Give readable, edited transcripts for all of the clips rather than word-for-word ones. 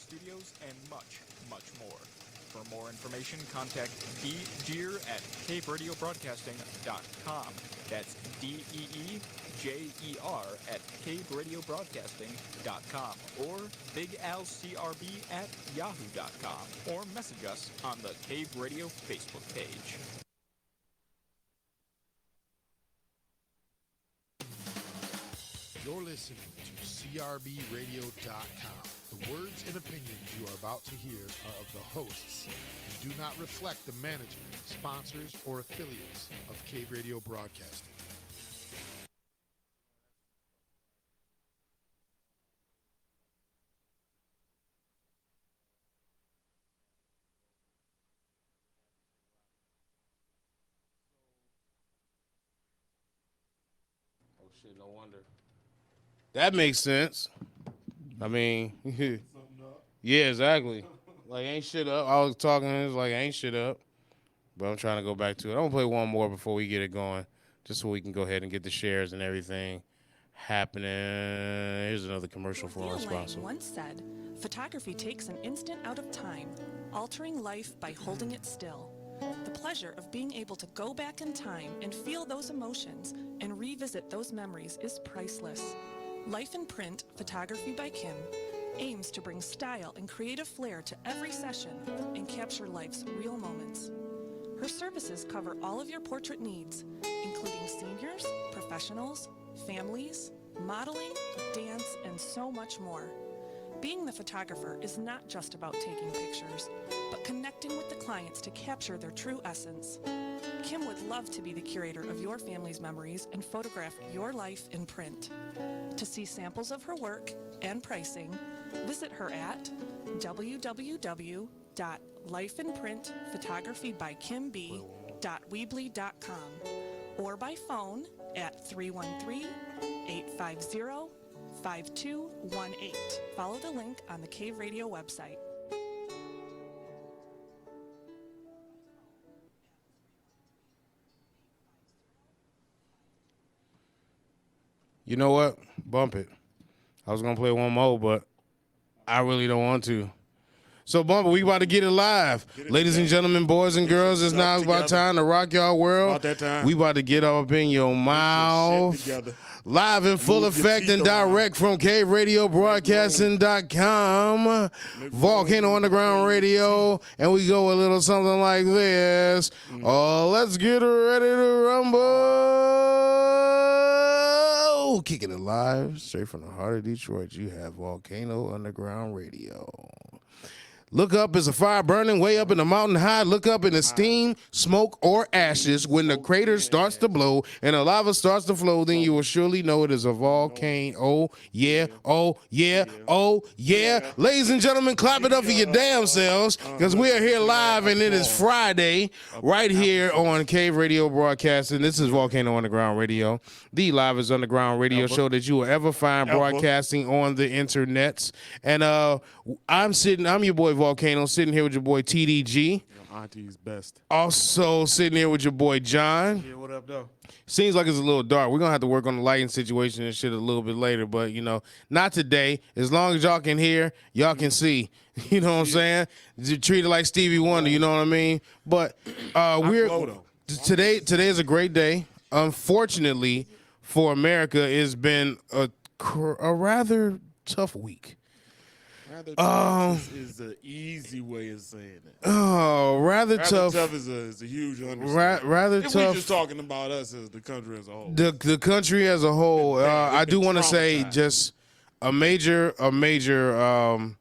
studios, and much, much more. For more information, contact Deejer at caveradiobroadcasting.com. That's DEEJER at caveradiobroadcasting.com or BigAlCRB at yahoo.com or message us on the Cave Radio Facebook page. You're listening to CRBRadio.com. The words and opinions you are about to hear are of the hosts and do not reflect the management, sponsors, or affiliates of Cave Radio Broadcasting. Oh shit, no wonder. That makes sense. I mean, yeah, exactly. Like, ain't shit up. I was talking, it's like, ain't shit up. But I'm trying to go back to it. I'm going to play one more before we get it going, just so we can go ahead and get the shares and everything happening. Here's another commercial for our sponsor. Once said, photography takes an instant out of time, altering life by holding it still. The pleasure of being able to go back in time and feel those emotions and revisit those memories is priceless. Life in Print, Photography by Kim, aims to bring style and creative flair to every session and capture life's real moments. Her services cover all of your portrait needs, including seniors, professionals, families, modeling, dance, and so much more. Being the photographer is not just about taking pictures, but connecting with the clients to capture their true essence. Kim would love to be the curator of your family's memories and photograph your life in print. To see samples of her work and pricing, visit her at www.lifeinprintphotographybyKimB.weebly.com or by phone at 313-850-5218. Follow the link on the Cave Radio website. You know what? Bump it. I was going to play one more, but I really don't want to. So, Bump it, we about to get it live. Ladies and gentlemen, boys and girls, it's now about time to rock y'all world. About that time. We about to get up in your mouth. Live in full effect and direct from caveradiobroadcasting.com, Volcano Underground Radio, and we go a little something like this. Oh, let's get ready to rumble. Kicking it live, straight from the heart of Detroit, you have Volcano Underground Radio. Look up as a fire burning way up in the mountain high. Look up in the steam, smoke, or ashes. When the crater starts to blow and the lava starts to flow, then you will surely know it is a volcano. Oh, yeah, oh, yeah, oh, yeah. Ladies and gentlemen, clap it up for your damn selves, because we are here live, and it is Friday right here on Cave Radio Broadcasting. This is Volcano Underground Radio, the livest underground radio show that you will ever find broadcasting on the internets. And I'm your boy Volcano, sitting here with your boy TDG. Auntie's best. Also sitting here with your boy John. Yeah, what up, though? Seems like it's a little dark. We're going to have to work on the lighting situation and shit a little bit later, but, you know, not today. As long as y'all can hear, y'all can see. You know what I'm saying? Treat it like Stevie Wonder, you know what I mean? But today is a great day. Unfortunately for America, it's been a rather tough week. Is the easy way of saying it. Oh, rather tough. Tough is a huge understatement. Rather if tough. We're just talking about us as the country as a whole. The country as a whole. I do want to say just a major moment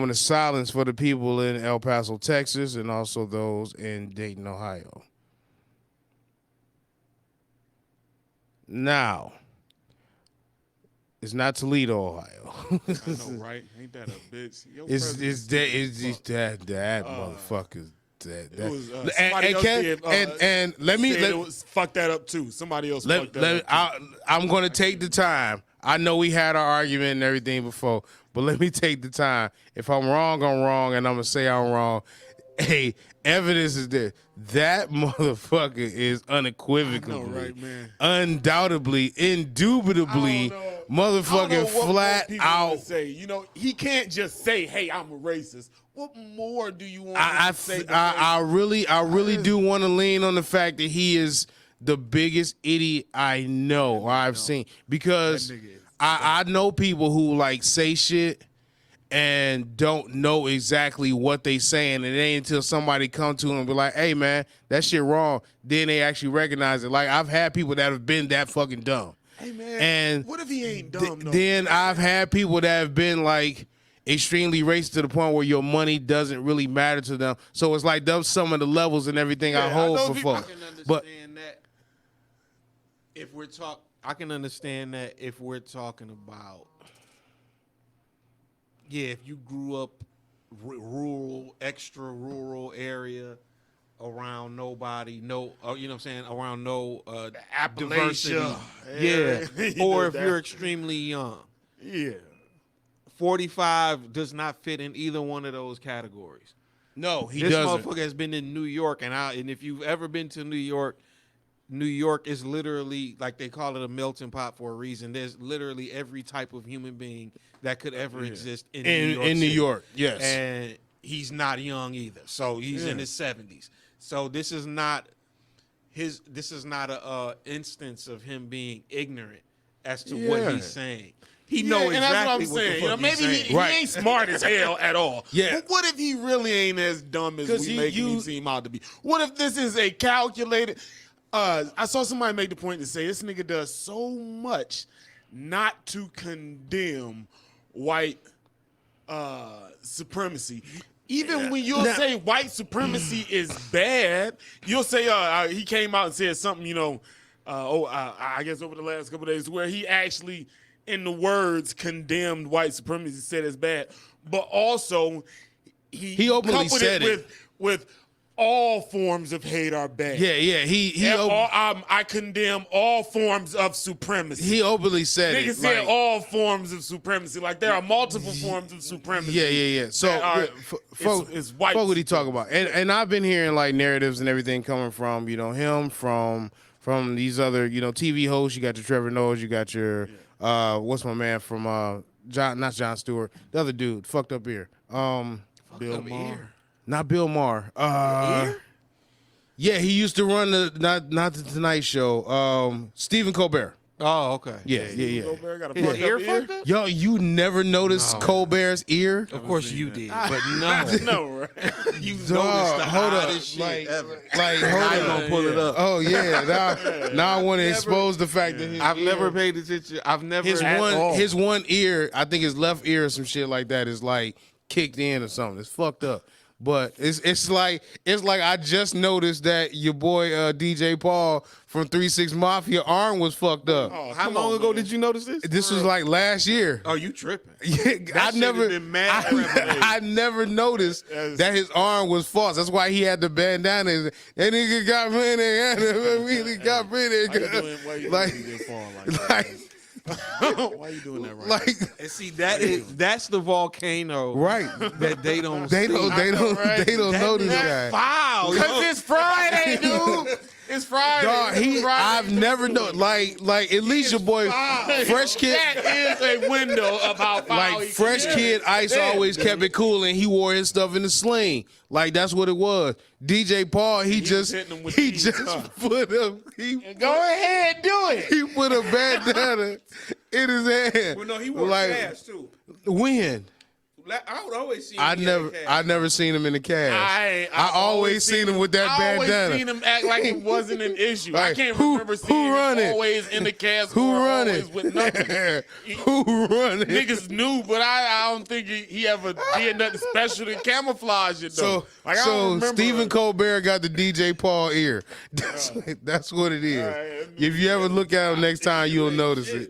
of silence for the people in El Paso, Texas, and also those in Dayton, Ohio. Now, it's not Toledo, Ohio. I know, right? Ain't that a bitch? It's that motherfucker. Fuck that up too. Somebody else fucked that up. I'm going to take the time. I know we had our argument and everything before, but let me take the time. If I'm wrong, I'm wrong, and I'm going to say I'm wrong. Hey, evidence is there. That motherfucker is unequivocally, I know, right, man? undoubtedly, indubitably, motherfucking flat out. Say, he can't just say, "Hey, I'm a racist." What more do you want him to say? I really do want to lean on the fact that he is the biggest idiot I know or I've seen, because I know people who like say shit and don't know exactly what they saying, and it ain't until somebody come to them and be like, "Hey man, that shit wrong," then they actually recognize it. Like, I've had people that have been that fucking dumb. Hey man, and what if he ain't dumb? Then I've had people that have been like extremely racist to the point where your money doesn't really matter to them. So it's like those some of the levels and everything I hold for folks. I can understand that if we're talking about, if you grew up rural, extra rural area around nobody, you know what I'm saying, around no diversity. Yeah. Or if you're extremely young. Yeah. 45 does not fit in either one of those categories. No, he this doesn't. This motherfucker has been in New York, and if you've ever been to New York is literally, like, they call it a melting pot for a reason. There's literally every type of human being that could ever exist in New York. Yes. And he's not young either. So he's in his 70s. So this is not a instance of him being ignorant as to what he's saying. He knows exactly what the fuck he's saying. He ain't smart as hell at all. Yeah. But what if he really ain't as dumb as we making him seem out to be? What if this is a calculated? I saw somebody make the point to say this nigga does so much not to condemn white supremacy. Even when you'll say white supremacy is bad, you'll say he came out and said something, I guess over the last couple of days, where he actually, in the words, condemned white supremacy, said it's bad, but also he openly said it with all forms of hate are bad. I condemn all forms of supremacy. He openly said Nigga said all forms of supremacy. Like, there are multiple forms of supremacy. Yeah. So, it's white. Fuck what he talk about. And I've been hearing like narratives and everything coming from, him, from these other, TV hosts. You got your Trevor Noah, you got your what's my man from not Jon Stewart, the other dude, fucked up ear. Bill Maher. Not Bill Maher. Yeah, he used to run not the Tonight Show. Stephen Colbert. Oh, okay. Yeah. Colbert got a His ear fucked up? Yo, you never noticed Colbert's ear? Of course you did, but no. No, right? You noticed the hottest shit ever. Like, hold Now on. you gonna pull it up. Oh yeah. Now I want to expose the fact that I've never paid attention. I've never his one ear, I think his left ear or some shit like that, is like kicked in or something. It's fucked up. But it's like I just noticed that your boy DJ Paul from 3-6 Mafia arm was fucked up. Oh, how long ago did you notice this? This was like last year. Oh, you tripping? I never noticed that his arm was false. That's why he had the bandana. That nigga got really got rid Why you doing that right? Like, and see, that's the volcano, right? That they don't know this guy. Foul, because it's Friday, dude. It's Friday. Dog, I've never known. Like at least your boy, Fresh Kid. That is a window of how foul. Like Fresh Kid Ice always kept it cool, and he wore his stuff in the sling. Like that's what it was. DJ Paul, he just put a. Go ahead, do it. He put a bandana in his hand. Well, no, he wore cash too. When? I would always see him. I never seen him in the cast. I always seen him with that bandana. I always seen him act like it wasn't an issue. Like, I can't remember seeing him always in the cast. Who run always it? With nothing. Who run it? Niggas knew, but I don't think he ever did nothing special to camouflage it though. So Stephen Colbert got the DJ Paul ear. That's what it is. Right. If you ever look at him next time, you'll notice it.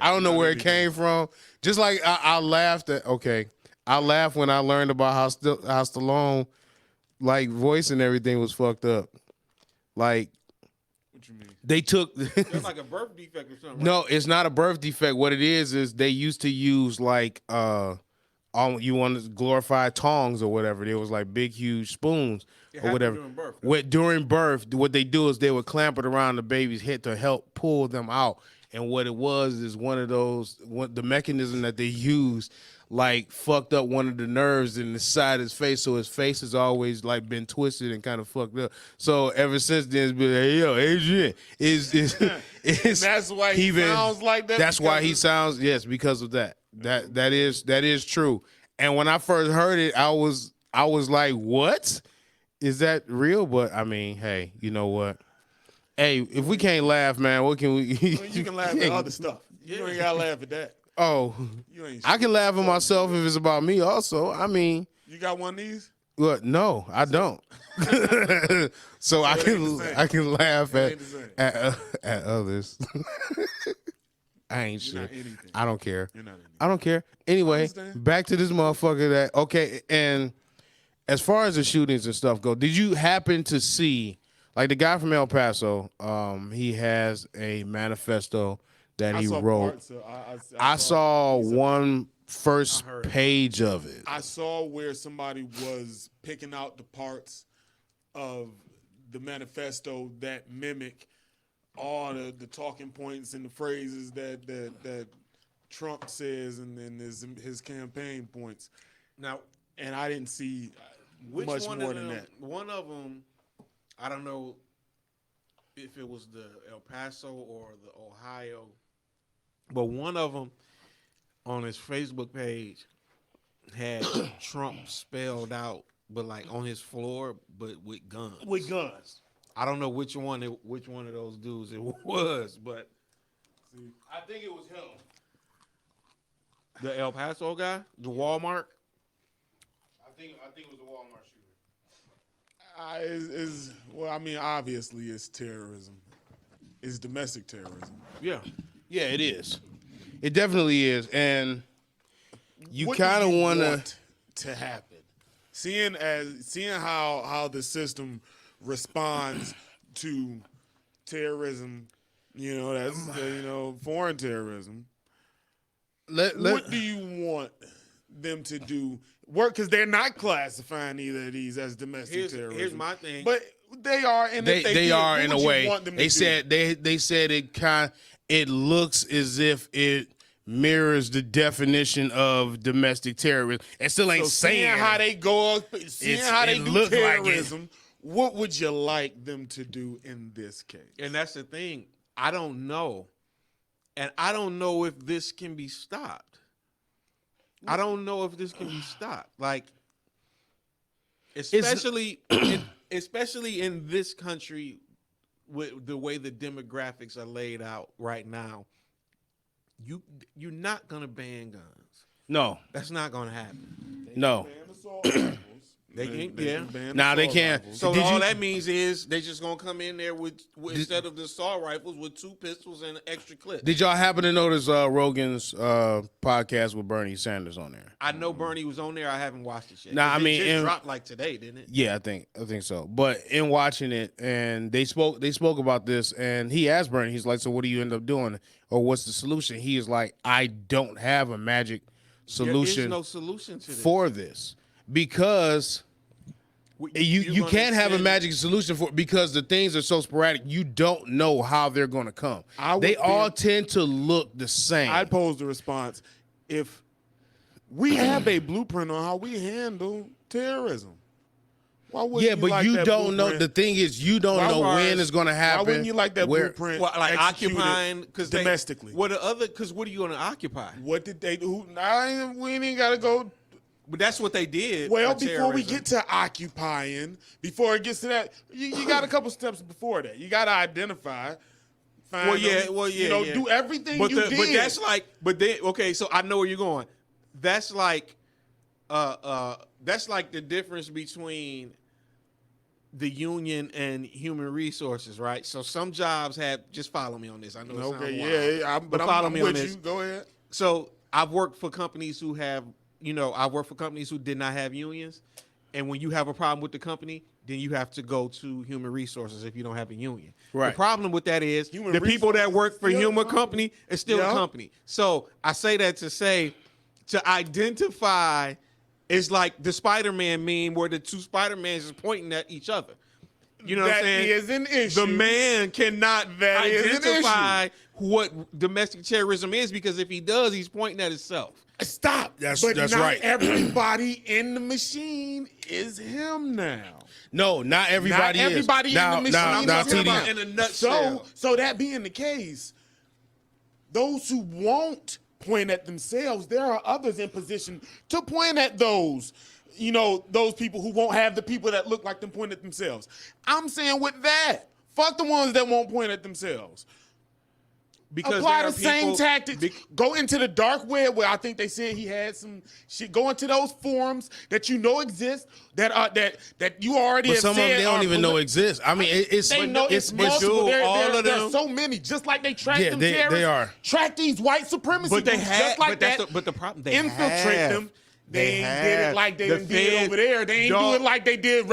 I don't know where it came from. Just like I laughed at. Okay, I laughed when I learned about how Stallone, like, voice and everything was fucked up. Like, what you mean? They took. It's like a birth defect or something. Right? No, it's not a birth defect. What it is they used to use like you wanted glorified tongs or whatever. There was like big, huge spoons or whatever. during birth, During birth, what they do is they would clamp it around the baby's head to help pull them out. And what it was is one of those, the mechanism that they use, like fucked up one of the nerves in the side of his face, so his face has always like been twisted and kind of fucked up. So ever since then, it's been like, hey, yo, Adrian is that's why he sounds like that. That's why he sounds because of that. That is true. And when I first heard it, I was like, what? Is that real? But I mean, hey, you know what? Hey, if we can't laugh, man, what can we? Well, you can laugh at other stuff. You ain't gotta laugh at that. Oh, I can laugh at myself if it's about me. Also, I mean, you got one of these? Well, no, I don't. So I can laugh at others. I ain't shit. I don't care. I don't care. Anyway, back to this motherfucker okay, and as far as the shootings and stuff go, did you happen to see, like the guy from El Paso, he has a manifesto that he wrote. I saw one first page of it. I saw where somebody was picking out the parts of the manifesto that mimic all the talking points and the phrases that Trump says and his campaign points. Now, and I didn't see much more than that. One of them, I don't know if it was the El Paso or the Ohio, but one of them on his Facebook page had Trump spelled out, but like on his floor, but with guns. With guns. I don't know which one of those dudes it was, but I think it was him. The El Paso guy, the Walmart. I think it was the Walmart shooter. Well, I mean, obviously it's terrorism. It's domestic terrorism. Yeah. Yeah, it is. It definitely is, and you kind of want to happen. Seeing how the system responds to terrorism, that's foreign terrorism. What do you want them to do? Work, because they're not classifying either of these as domestic terrorism. Here's my thing, but they are, and they are in a way. They said it looks as if it mirrors the definition of domestic terrorism. And still ain't saying how they go, seeing how they do terrorism. Like what would you like them to do in this case? And that's the thing. I don't know. And I don't know if this can be stopped. I don't know if this can be stopped. Like, especially in this country with the way the demographics are laid out right now, you're not gonna ban guns. No, that's not gonna happen. No. They can't. Yeah. Nah, they can't. So all that means is they just gonna come in there with instead of the assault rifles with 2 pistols and an extra clip. Did y'all happen to notice Rogan's podcast with Bernie Sanders on there? I know Bernie was on there. I haven't watched it yet. Nah, I mean, it just dropped like today, didn't it? Yeah, I think so. But in watching it, and they spoke about this, and he asked Bernie, he's like, "So what do you end up doing, or what's the solution?" He is like, "I don't have a magic solution. There is no solution to this. For this." Because you can't have a magic solution for it because the things are so sporadic. You don't know how they're going to come. They all tend to look the same. I'd pose the response: if we have a blueprint on how we handle terrorism, why wouldn't but you don't know. The thing is, you don't know when it's going to happen. Why wouldn't you like that blueprint? Well, like occupying domestically. What are other? Because what are you going to occupy? What did they do? We ain't got to go. But that's what they did. Well, before we get to occupying, before it gets to that, you got a couple steps before that. You got to identify. Find them, do everything you did. But that's like, okay, so I know where you're going. That's like the difference between the union and human resources, right? So some jobs just follow me on this. I know. Okay, but follow me on this. Go ahead. So I've worked for companies who have. I work for companies who did not have unions, and when you have a problem with the company, then you have to go to human resources if you don't have a union. Right. The problem with that is the people that work for human company is still a company. So I say that to say to identify is like the Spider-Man meme where the two Spider-Mans is pointing at each other. You know what I'm saying? That is an issue. The man cannot That is an identify what domestic terrorism is because if he does, he's pointing at himself. Stop. That's not right. Everybody in the machine is him now. No, not everybody Not everybody is. in the machine Now, is him. TD. In a nutshell. So that being the case, those who won't point at themselves, there are others in position to point at those. You know, those people who won't have the people that look like them point at themselves. I'm saying with that, fuck the ones that won't point at themselves. Because apply there the are same people- tactics. Go into the dark web where I think they said he had some shit. Go into those forums that you know exist that you already But have some of said them they don't are even know exist. I mean, it's They know it's it's multiple. dude, all of There's them- so many. Just like they track Yeah, them they terrorists, are. track these white supremacy But they groups have, just like but that's that. but the problem they infiltrate have. them. They ain't did it like they The done did Fed over there. They ain't do don't- it like they did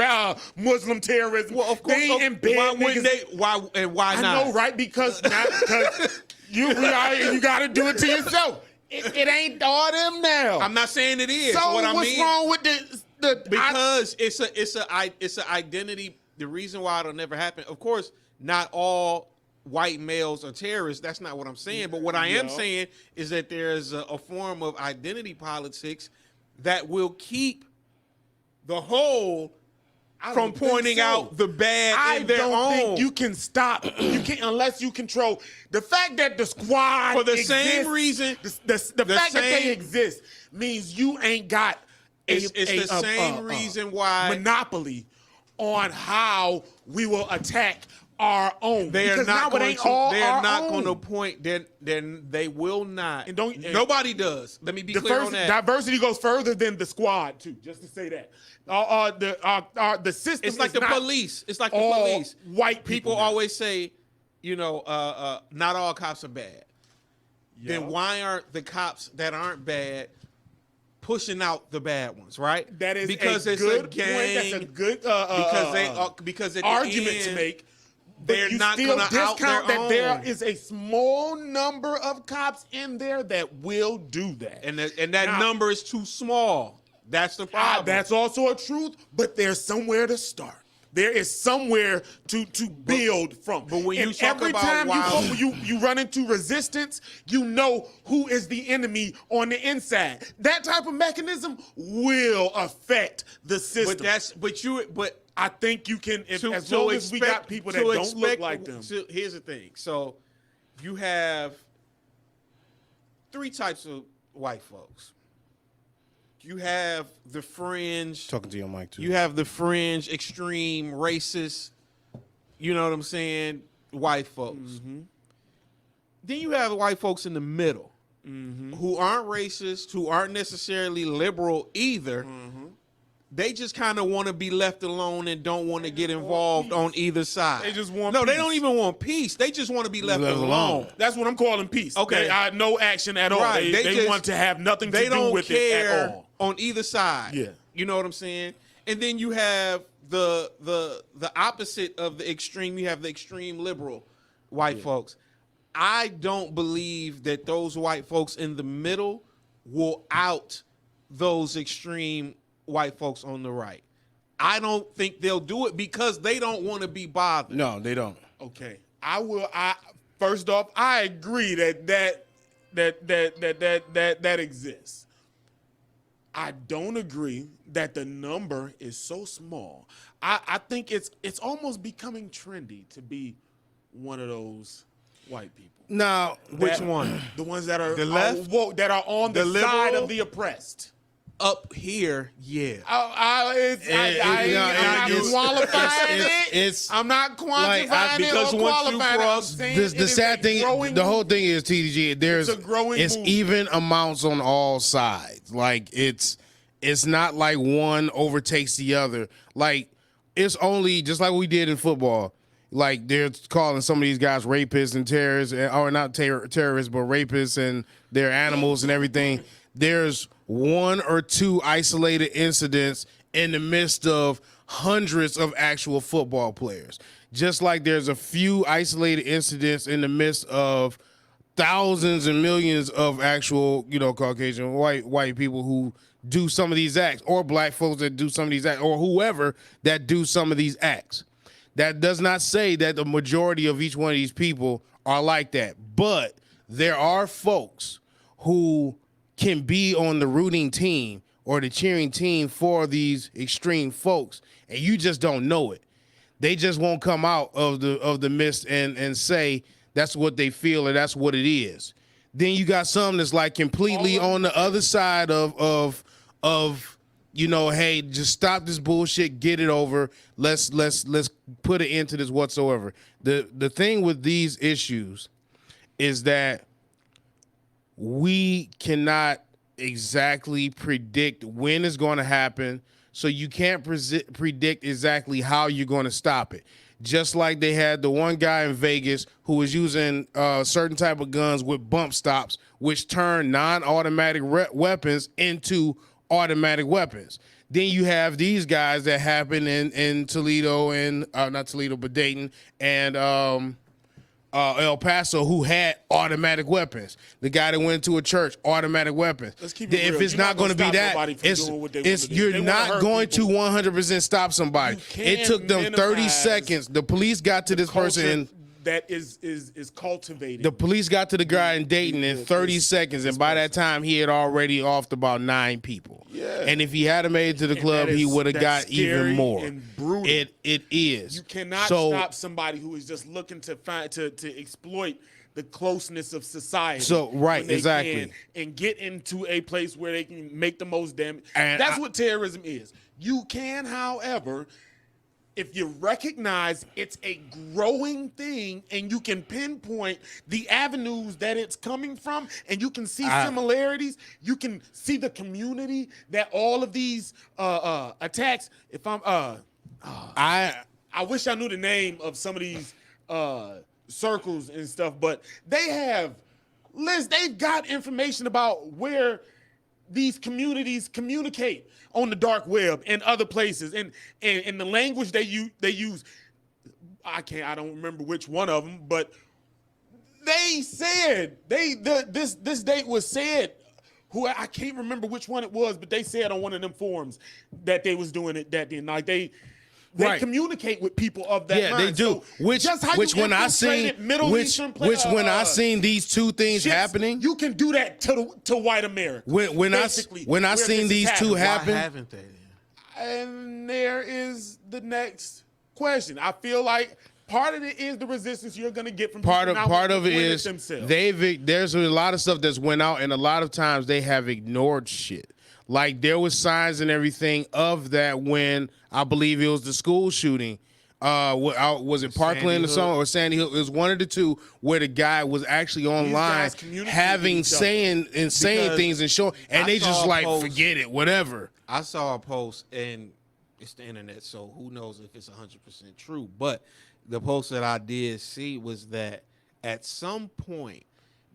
Muslim terrorism. Well, of course. they ain't embed Why wouldn't niggas. they? Why and why I not? know, right? Because you got to do it to yourself. It ain't all them now. I'm not saying it is. So what I what's mean, wrong with the because it's an identity. The reason why it'll never happen. Of course, not all white males are terrorists. That's not what I'm saying. But what I am saying is that there's a form of identity politics that will keep the whole from don't think pointing so. out the bad I in their don't own. think you can stop. You can't unless you control the fact that the squad For the exists, same reason- The fact that they same- exist means you ain't got It's the same reason why monopoly on how we will attack our own. They're because not now it going ain't to. all They're our not own. going to point. Then they will not. And don't- Nobody does. Let me be clear on that. Diversity goes further than the squad too. Just to say that the system. It's like is the not police. It's like the all police. white People now. always say, not all cops are bad. Yeah. Then why aren't the cops that aren't bad pushing out the bad ones? Right? That is because a it's good a gang. point. That's a good Because at the argument to end, make. they're But you not still gonna out discount their that there own. is a small number of cops in there that will do that. and that Now- number is too small. That's the problem. That's also a truth, but there's somewhere to start. There is somewhere to build from. but when you and talk every about time wild- you run into resistance, you know who is the enemy on the inside. That type of mechanism will affect the system. but I think you can, as to long as we got expect- people that to don't look expect- like them. so here's the thing. So you have three types of white folks. You have the fringe. Talking to your mic too. You have the fringe, extreme, racist, you know what I'm saying, white folks. Mm-hmm. Then you have the white folks in the middle Mm-hmm. who aren't racist, who aren't necessarily liberal either. Mm-hmm. They just kind of want to be left alone and don't want to get involved on either side. They just want No, they peace. don't even want peace. They just want to be left Left alone. alone. That's what I'm calling peace. Okay. No action at all. Right. They just- want to have nothing to they do don't with care it at all. on either side. Yeah. You know what I'm saying? And then you have the opposite of the extreme. You have the extreme liberal white folks. I don't believe that those white folks in the middle will out those extreme white folks on the right. I don't think they'll do it because they don't want to be bothered. No, they don't. Okay. First off, I agree that exists. I don't agree that the number is so small. I think it's almost becoming trendy to be one of those white people. Now, Which That- one? The ones that are The left? woke, that are on the The side liberal? of the oppressed. Up here, yeah. I'm not qualifying it. I'm not quantifying it because or once you qualifying it. I'm cross saying the it is sad a thing, growing the whole thing is TDG. There's It's a growing it's movement. even amounts on all sides. Like it's not like one overtakes the other. Like it's only just like we did in football. Like they're calling some of these guys rapists and terrorists, or not terrorists, but rapists, and they're animals and everything. There's one or two isolated incidents in the midst of hundreds of actual football players. Just like there's a few isolated incidents in the midst of thousands and millions of actual, Caucasian white people who do some of these acts, or black folks that do some of these acts, or whoever that do some of these acts. That does not say that the majority of each one of these people are like that. But there are folks who can be on the rooting team or the cheering team for these extreme folks, and you just don't know it. They just won't come out of the mist and say that's what they feel or that's what it is. Then you got some that's like completely on the other side of hey, just stop this bullshit, get it over. Let's put an end to this whatsoever. The thing with these issues is that we cannot exactly predict when it's going to happen, so you can't predict exactly how you're going to stop it. Just like they had the one guy in Vegas who was using certain type of guns with bump stops, which turned non-automatic weapons into automatic weapons. Then you have these guys that happen in Toledo and not Toledo, but Dayton and El Paso, who had automatic weapons. The guy that went to a church, automatic weapons. Let's keep it if real. it's not going to be that, you're not going to 100% stop somebody. It took them 30 seconds. The police got to this person. That is cultivated. The police got to the guy in Dayton in 30 seconds, and by that time, he had already offed about 9 people. Yeah. And if he had made it to the club, he would have got even more. And brutal. It is. You cannot stop somebody who is just looking to exploit the closeness of society. So right, exactly, and get into a place where they can make the most damage. And that's what terrorism is. You can, however, if you recognize it's a growing thing and you can pinpoint the avenues that it's coming from and you can see similarities, you can see the community that all of these attacks, I wish I knew the name of some of these circles and stuff, but they've got information about where these communities communicate on the dark web and other places, and the language they use. I don't remember which one of them, but they said this date was said. I can't remember which one it was, but they said on one of them forums that they was doing it that day. Like they communicate with people of that mind. They do. So when I seen these two things happening, you can do that to white America. When I seen these two happen, why haven't they? And there is the next question. I feel like part of it is the resistance you're going to get from part of it is themselves. There's a lot of stuff that's went out, and a lot of times they have ignored shit. Like there was signs and everything of that when I believe it was the school shooting. Was it Parkland or something, or Sandy Hook? It was one of the two where the guy was actually online saying things and showing, and they just like forget it, whatever. I saw a post, and it's the internet, so who knows if it's 100% true. But the post that I did see was that at some point,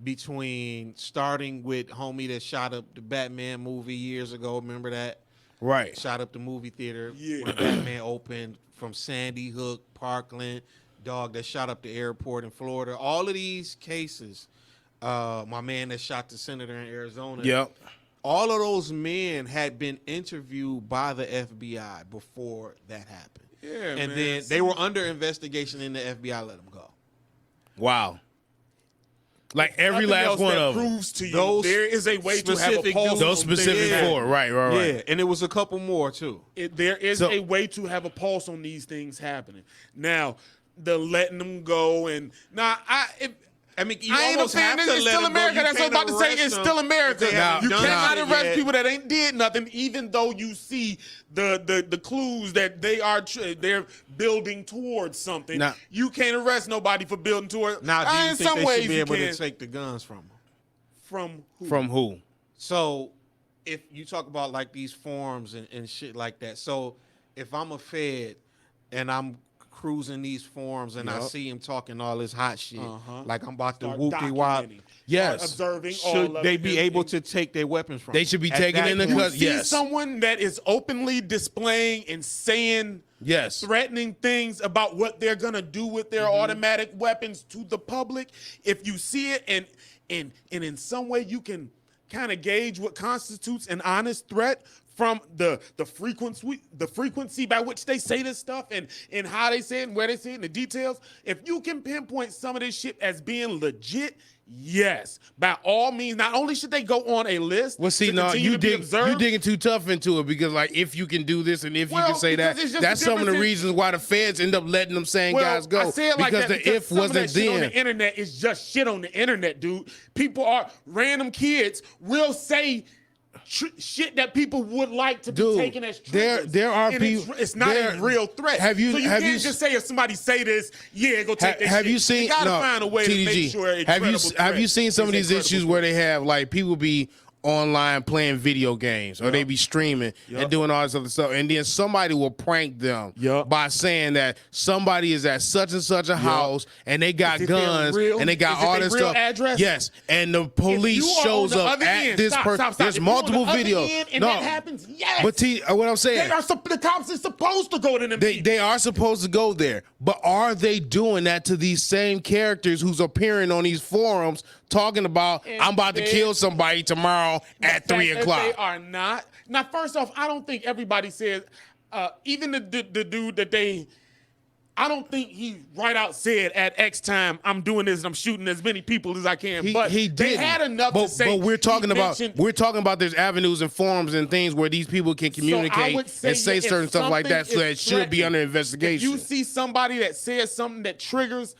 between starting with homie that shot up the Batman movie years ago, remember that? Right. Shot up the movie theater when Batman opened, from Sandy Hook, Parkland, dog that shot up the airport in Florida. All of these cases, my man that shot the senator in Arizona. Yep. All of those men had been interviewed by the FBI before that happened. Yeah, and man. then they were under investigation and the FBI let them go. Wow. Like every last one of them. Proves to you there is a way to have a pulse. Those specific four, right. Yeah, and it was a couple more too. There is a way to have a pulse on these things happening. Now, the letting them go and I mean, you I ain't a fan. It's still America. That's what I'm about to say. It's still America. You cannot arrest people that ain't did nothing, even though you see the clues that they're building towards something. Now, you can't arrest nobody for building towards. Now, do you in think some they ways should be able can. to take the guns from them? From who? From who? So, if you talk about like these forums and shit like that. So, if I'm a Fed and I'm cruising these forums and I see him talking all this hot shit, like I'm about to whoopie wop. Yes. Observing. Should they be able to take their weapons from? They should be taken in the cut. See Yes. someone that is openly displaying and saying Yes. threatening things about what they're gonna do with their automatic weapons to the public, if you see it and in some way you can kind of gauge what constitutes an honest threat from the frequency by which they say this stuff and how they say it and where they say it and the details, if you can pinpoint some of this shit as being legit, yes, by all means, not only should they go on a list. Well, see, no, you digging too tough into it because, like, if you can do this and if you can say that, that's some of the reasons why the feds end up letting them saying guys go. I say it like because that the if some of that wasn't shit on then. the internet is just shit on the internet, dude. Random kids will say shit that people would like to be taken as triggers. There are and people. It's not a real threat. So you can't just say if somebody say this, go take that shit. Have you seen? You gotta find a way to make sure it's have you seen some of these issues where they have like people be online playing video games or they be streaming and doing all this other stuff, and then somebody will prank them by saying that somebody is at such and such a house and they got guns and they got all this stuff. Address? Yes, and the police shows up at this person. There's multiple videos. And that happens. Yes, but what I'm saying, the cops are supposed to go to them. They are supposed to go there, but are they doing that to these same characters who's appearing on these forums talking about I'm about to kill somebody tomorrow at 3 o'clock? They are not. Now, first off, I don't think everybody says, even the dude that I don't think he right out said at X time, I'm doing this and I'm shooting as many people as I can. But he they had enough to say. But we're talking about there's avenues and forums and things where these people can communicate and say certain stuff like that, so that should be under investigation. If you see somebody that says something that triggers,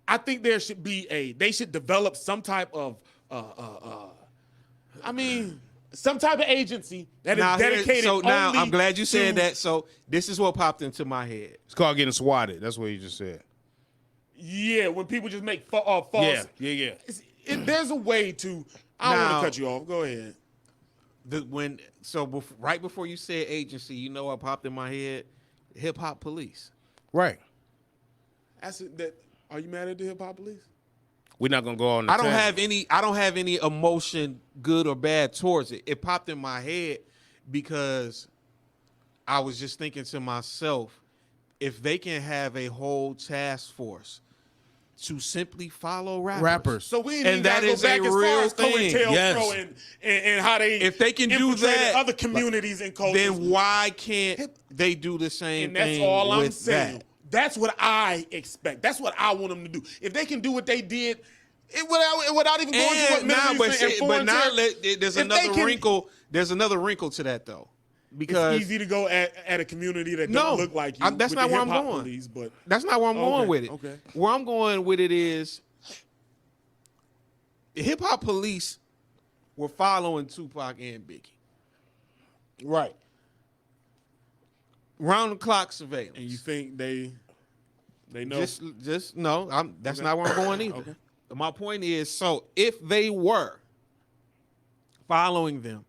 I think there should be they should develop some type of some type of agency that is dedicated. So now only I'm glad you said that. So this is what popped into my head. It's called getting swatted. That's what you just said. Yeah, when people just make false. Yeah. There's a way to. I don't want to cut you off. Go ahead. Right before you said agency, you know what popped in my head? Hip hop police. Right. Are you mad at the hip hop police? We're not gonna go on. I don't have any emotion, good or bad, towards it. It popped in my head because I was just thinking to myself, if they can have a whole task force to simply follow rappers. So we and that is a real thing. Yes. And how they, if they can do that, other communities and cultures, then why can't they do the same thing? And that's all I'm with saying. That? That's what I expect. That's what I want them to do. If they can do what they did, without even going to what there's another wrinkle. There's another wrinkle to that though, because it's easy to go at a community that don't look like you. That's not where I'm going. Police, but that's not where I'm going with it. Okay. Where I'm going with it is hip hop police were following Tupac and Biggie. Right. Round the clock surveillance. And you think they know? Just no. That's not where I'm going either. Okay. My point is, so if they were following them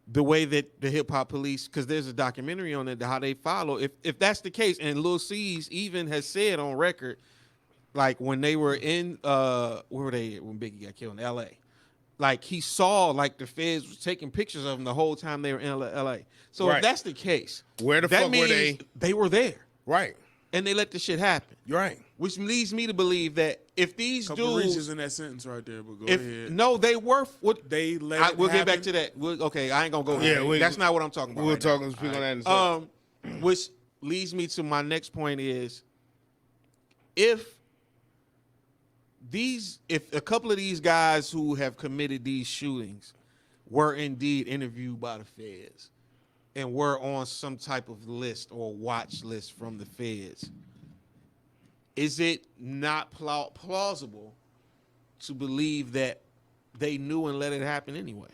the way that the hip hop police, because there's a documentary on it, how they follow. If that's the case, and Lil C's even has said on record, like when they were in where were they when Biggie got killed in L.A. Like he saw like the feds was taking pictures of him the whole time they were in L.A. So if that's the case, where the fuck were they? They were there, right? And they let the shit happen, right? Which leads me to believe that if these dudes reaches in that sentence right there, but go ahead. No, they were. What they let. We'll get back to that. Okay, I ain't gonna go. Yeah, that's not what I'm talking about. We'll talk and speak on that in a second. Which leads me to my next point is, if a couple of these guys who have committed these shootings were indeed interviewed by the feds and were on some type of list or watch list from the feds, is it not plausible to believe that they knew and let it happen anyway?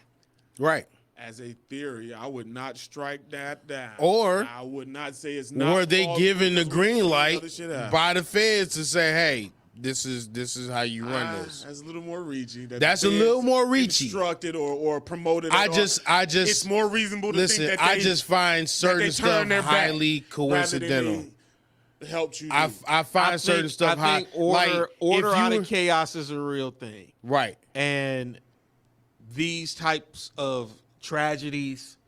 Right. As a theory, I would not strike that down. Or I would not say it's not. Or they given the green light by the feds to say, "Hey, this is how you run this." That's a little more reachy. That's a little more reachy. Instructed or promoted. I just. It's more reasonable to think that I just find certain stuff highly coincidental. Helped you. I find certain stuff. I think order out of chaos is a real thing, right? And these types of tragedies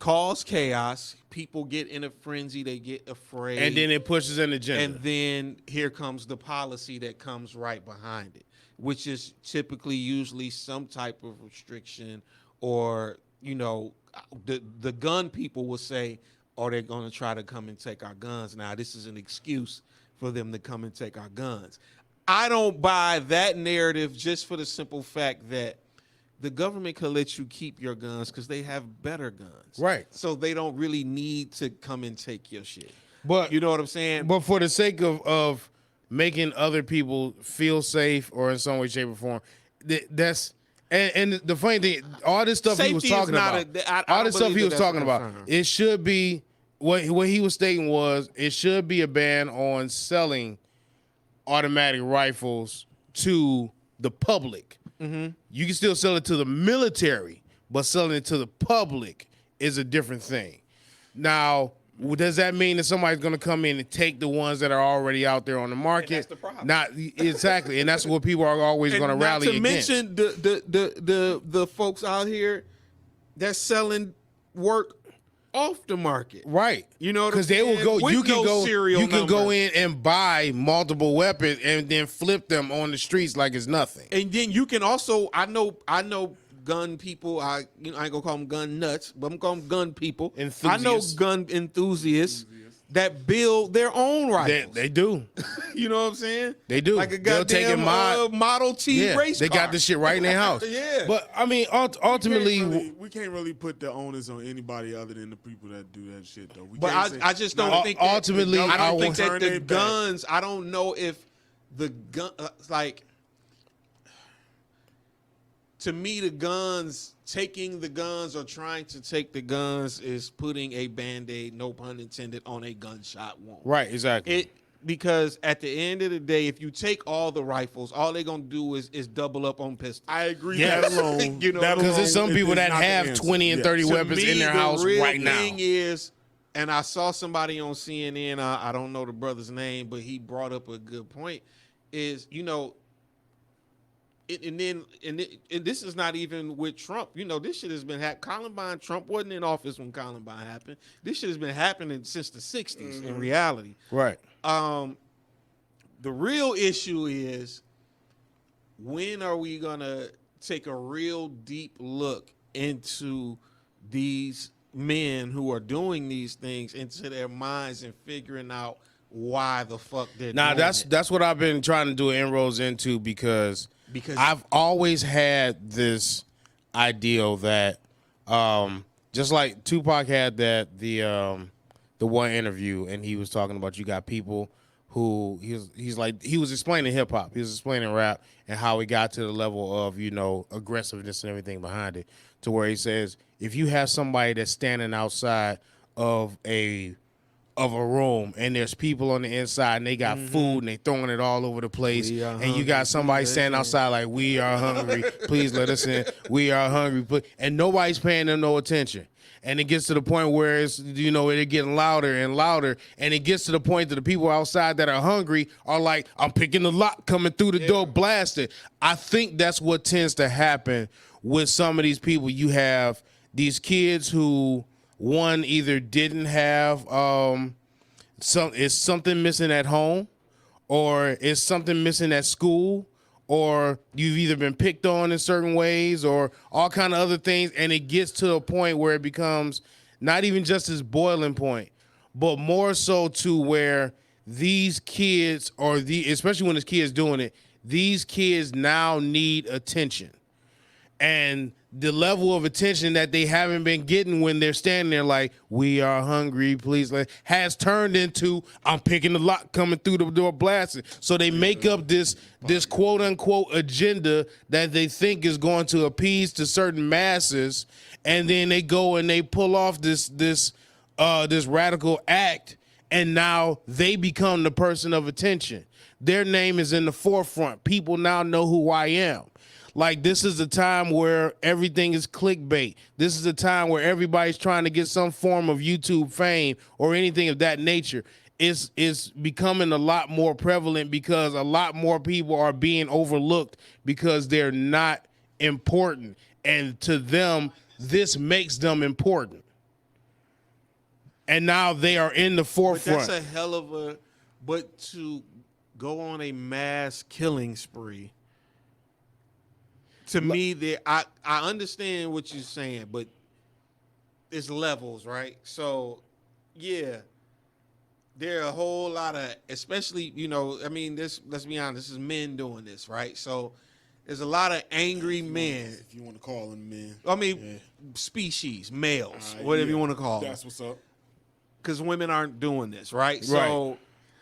cause chaos. People get in a frenzy. They get afraid. And then it pushes an agenda. And then here comes the policy that comes right behind it, which is typically usually some type of restriction or, the gun people will say, oh, they're going to try to come and take our guns. Now, this is an excuse for them to come and take our guns. I don't buy that narrative just for the simple fact that the government could let you keep your guns because they have better guns. Right. So they don't really need to come and take your shit. But you know what I'm saying? But for the sake of making other people feel safe or in some way, shape, or form, that's and the funny thing, all this stuff he was talking about, all this stuff he was talking about, it should be what he was stating was it should be a ban on selling automatic rifles to the public. Mm-hmm. You can still sell it to the military, but selling it to the public is a different thing. Now, does that mean that somebody's going to come in and take the ones that are already out there on the market? And that's the problem. Not exactly, and that's what people are always going to rally against. Not to mention the folks out here that's selling work off the market, right? You know, because they will go. You can go in and buy multiple weapons and then flip them on the streets like it's nothing. And then you can also, I know gun people. I ain't gonna call them gun nuts, but I'm gonna call them gun people. I know gun enthusiasts that build their own rifles. They do. You know what I'm saying? They do. Like a goddamn Model T race car. They got this shit right in their house. Yeah. But I mean, ultimately, we can't really put the onus on anybody other than the people that do that shit, though. I just don't think that, ultimately, I don't think that the back. guns. I don't know if the gun to me, the guns, taking the guns or trying to take the guns is putting a Band-Aid, no pun intended, on a gunshot wound. Right, exactly. Because at the end of the day, if you take all the rifles, all they're going to do is double up on pistols. I agree that alone. Because there's some people that have 20 and 30 weapons in their house right now. The real thing is, and I saw somebody on CNN, I don't know the brother's name, but he brought up a good point, is, and this is not even with Trump. This shit has been happening. Columbine, Trump wasn't in office when Columbine happened. This shit has been happening since the 60s in reality. Right. The real issue is, when are we going to take a real deep look into these men who are doing these things, into their minds, and figuring out why the fuck they're doing it? That's what I've been trying to do inroads into because I've always had this ideal that just like Tupac had that the one interview, and he was talking about, you got people who he was explaining hip hop, he was explaining rap and how he got to the level of aggressiveness and everything behind it, to where he says if you have somebody that's standing outside of a room and there's people on the inside and they got food and they throwing it all over the place, and you got somebody standing outside like, we are hungry, please let us in, we are hungry, and nobody's paying them no attention. And it gets to the point where it's, they're getting louder and louder, and it gets to the point that the people outside that are hungry are like, I'm picking the lock, coming through the door, blasted. I think that's what tends to happen with some of these people. You have these kids who, one, either didn't have is something missing at home, or is something missing at school, or you've either been picked on in certain ways, or all kind of other things, and it gets to a point where it becomes not even just this boiling point, but more so to where these kids, especially when it's kids doing it, these kids now need attention. And the level of attention that they haven't been getting when they're standing there like, we are hungry, please, has turned into, I'm picking the lock, coming through the door, blasting. So they make up this quote unquote agenda that they think is going to appease to certain masses, and then they go and they pull off this radical act, and now they become the person of attention. Their name is in the forefront. People now know who I am. Like, this is a time where everything is clickbait. This is a time where everybody's trying to get some form of YouTube fame or anything of that nature. It's becoming a lot more prevalent because a lot more people are being overlooked because they're not important. And to them, this makes them important. and now they are in the But forefront. that's a hell of a. But to go on a mass killing spree. To me, I understand what you're saying, but it's levels, right? So, yeah, there are a whole lot of, especially, I mean, let's be honest, this is men doing this, right? So there's a lot of angry men. If you want to call them men. I mean, species, males, Right, whatever yeah, you want to call them. That's what's up. Because women aren't doing this, right? So,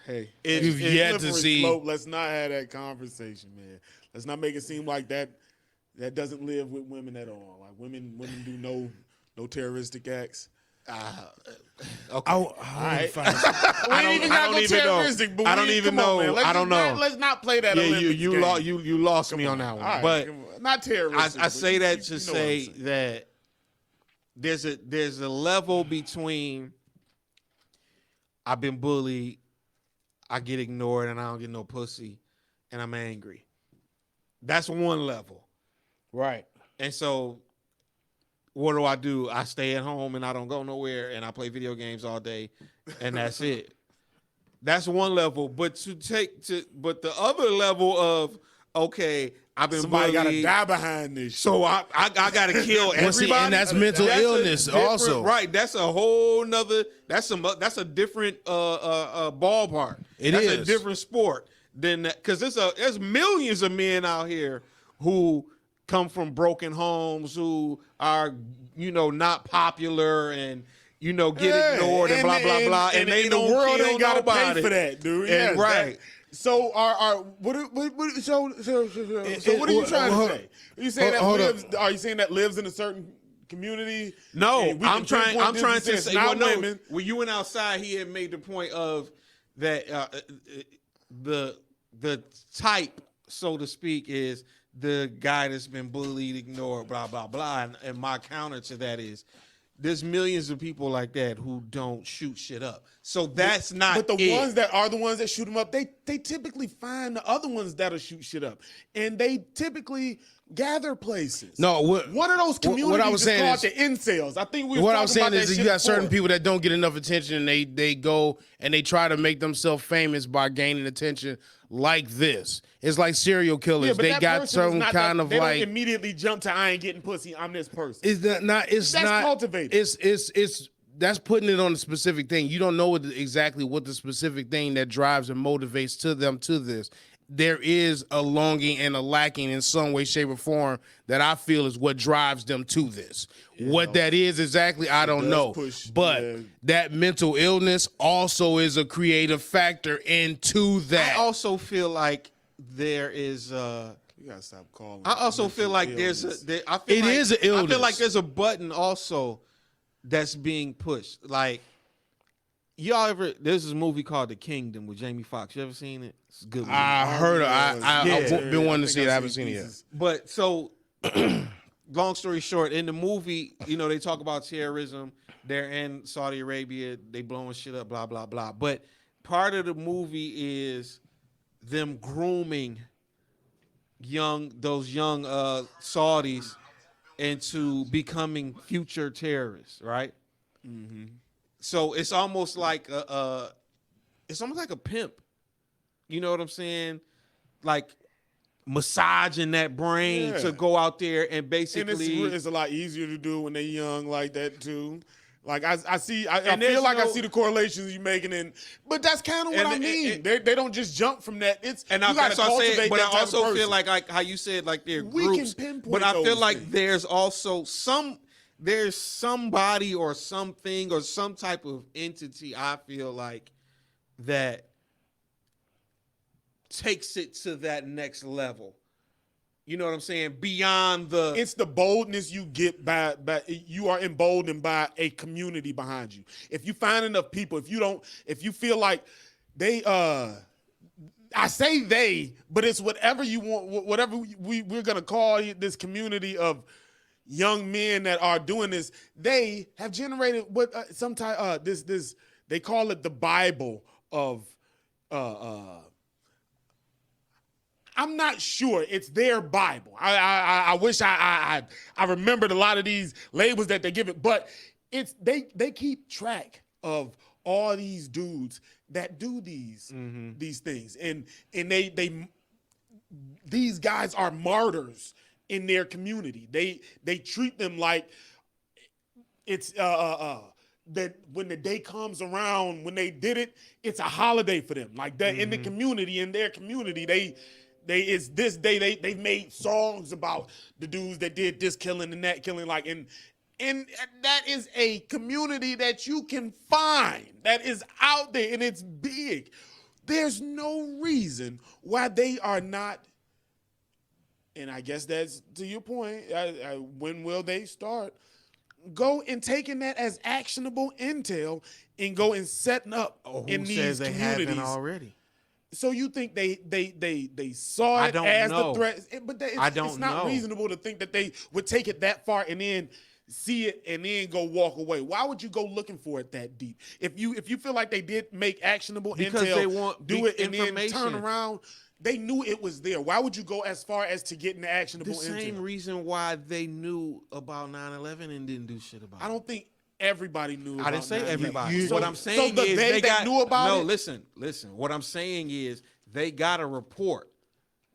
Hey, You've yet to slippery see- slope. Let's not have that conversation, man. Let's not make it seem like that doesn't live with women at all. Like women do no terroristic acts. okay. We ain't even I got don't no even know. terroristic, but I don't even come on, know. man. Let's I don't just know. Let's not play that. Yeah, Olympics game. you lost me on that one. All right, but come on. Not terroristic. I but say you that know to what I'm say saying. that there's a level between I've been bullied, I get ignored, and I don't get no pussy, and I'm angry. That's one level. Right. And so what do? I stay at home and I don't go nowhere and I play video games all day and that's it. That's one level. But but the other level of, okay, I've been Somebody got to bullied, die behind this. so I got to kill everybody. Well, see, and that's mental a illness different- also. Right. That's a whole nother. That's a different ballpark. That's a is. different sport than that, because there's millions of men out here who come from broken homes, who are not popular and get ignored and blah blah blah, and they the don't world kill ain't gotta nobody pay for that, dude. And Yes, right. So what are you trying to say? Are you saying hold up. Are you saying that lives in a certain community? No, And we I'm can trying pinpoint to this say. and Well, it's no, not women. when you went outside, he had made the point of that the type, so to speak, is the guy that's been bullied, ignored, blah blah blah. And my counter to that is, there's millions of people like that who don't shoot shit up. So that's not. But the it. ones that are the ones that shoot them up, they typically find the other ones that'll shoot shit up, and they typically gather places. No, one of those communities what I was is saying called is- the incels. I think we were What talking I'm saying about that is that shit you got certain before. people that don't get enough attention, and they go and they try to make themselves famous by gaining attention like this. It's like serial killers. Yeah, but they that got person is some not kind that, of they like. don't immediately jump to I ain't getting pussy. I'm this person. Is that not? It's That's not cultivated. It's that's putting it on a specific thing. You don't know exactly what the specific thing that drives and motivates to them to this. There is a longing and a lacking in some way, shape, or form that I feel is what drives them to this. What that is exactly, I don't does know. push, But yeah. that mental illness also is a creative factor into that. I also feel like there is. You gotta stop calling. I also mental feel like illness. I feel It like, is an I feel illness. like there's a button also that's being pushed. Like, y'all ever? There's this movie called The Kingdom with Jamie Foxx. You ever seen it? It's a good movie. I heard. I've Yeah. been wanting to think see it. I I've haven't seen seen it yet. pieces. But so, long story short, in the movie, they talk about terrorism. They're in Saudi Arabia. They blowing shit up. Blah blah blah. But part of the movie is them grooming those young Saudis into becoming future terrorists, right? Mm-hmm. So it's almost like a pimp. You know what I'm saying? Like massaging that brain Yeah. to go out there and And basically. it's a lot easier to do when they're young like that too. Like I And feel like I no- see the correlations you're making, but that's kind of what And- I mean. and- They don't just jump from that. It's And you that's gotta what I cultivate said, but that I type also of feel person. like how you said, like they're We can groups. pinpoint But I feel those like things. there's also there's somebody or something or some type of entity, I feel like, that takes it to that next level. You know what I'm saying? Beyond the It's the boldness you get by you are emboldened by a community behind you. If you find enough people, if you feel like they I say they, but it's whatever you want, whatever we're gonna call this community of young men that are doing this. They have generated what sometimes this they call it the Bible of I'm not sure it's their Bible. I wish I remembered a lot of these labels that they give it, but it's they keep track of all these dudes that do these things, and these guys are martyrs in their community. They treat them like it's that when the day comes around, when they did it, it's a holiday for them. Like that in the community, in their community, they it's this day they've made songs about the dudes that did this killing and that killing, like and that is a community that you can find that is out there and it's big. There's no reason why they are not, and I guess that's to your point, when will they start? Go and taking that as actionable intel and go and setting up in these says they communities. haven't already? So you think they saw it as the threat? But it's not reasonable to think that they would take it that far and then see it and then go walk away. Why would you go looking for it that deep? If you feel like they did make actionable intel, they want do it and then information. turn around. They knew it was there. Why would you go as far as to get the actionable intel? The same reason why they knew about 9/11 and didn't do shit about it. I don't think everybody knew about it. I didn't say 9/11. everybody. So, what I'm saying so is they got, knew about it? No, listen. What I'm saying is they got a report.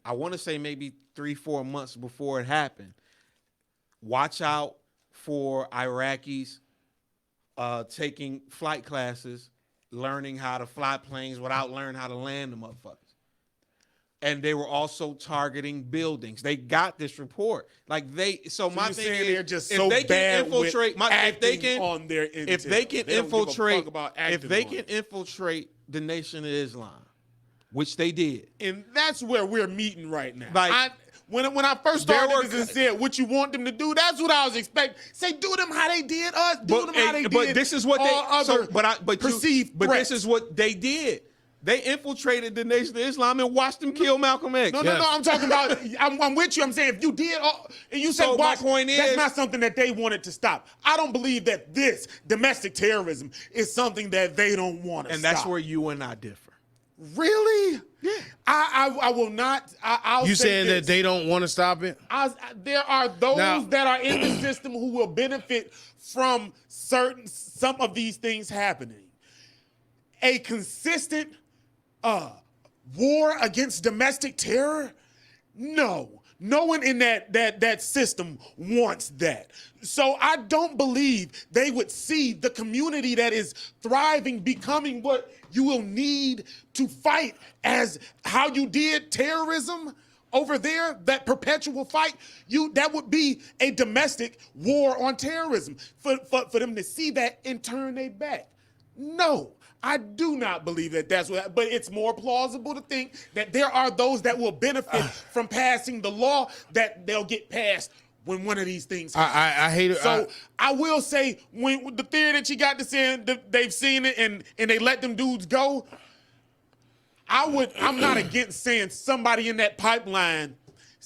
I want to say maybe 3-4 months before it happened. Watch out for Iraqis taking flight classes, learning how to fly planes without learning how to land the motherfuckers. And they were also targeting buildings. They got this report. Like my thing is, they're just if so they can bad infiltrate, with acting on their intel. if they can They don't give a infiltrate, fuck about if acting they on can it. infiltrate the Nation of Islam, which they did. And that's where we're meeting right now. Like, when I first started there were- this and said what you want them to do, that's what I was expecting. Say, do them how they did us. Do them how they did. But this is what perceived but threats. this is what they did. They infiltrated the Nation of Islam and watched them kill Malcolm X. No, I'm talking about. I'm with you. I'm saying if you did, and you said, So my point that's is- not something that they wanted to stop. I don't believe that this domestic terrorism is something that they don't want to stop. And that's where you and I differ. Really? Yeah. I will not. I'll You say saying that this. they don't want to stop it? There are those Now- that are in the system who will benefit from some of these things happening. A consistent war against domestic terror? No. No one in that system wants that. So I don't believe they would see the community that is thriving becoming what you will need to fight as how you did terrorism over there, that perpetual fight. That would be a domestic war on terrorism for them to see that and turn their back. No. I do not believe that that's what, but it's more plausible to think that there are those that will benefit from passing the law that they'll get passed when one of these things happens. I hate it. So I will say, when the theory that you got to saying they've seen it and they let them dudes go, I'm not against saying somebody in that pipeline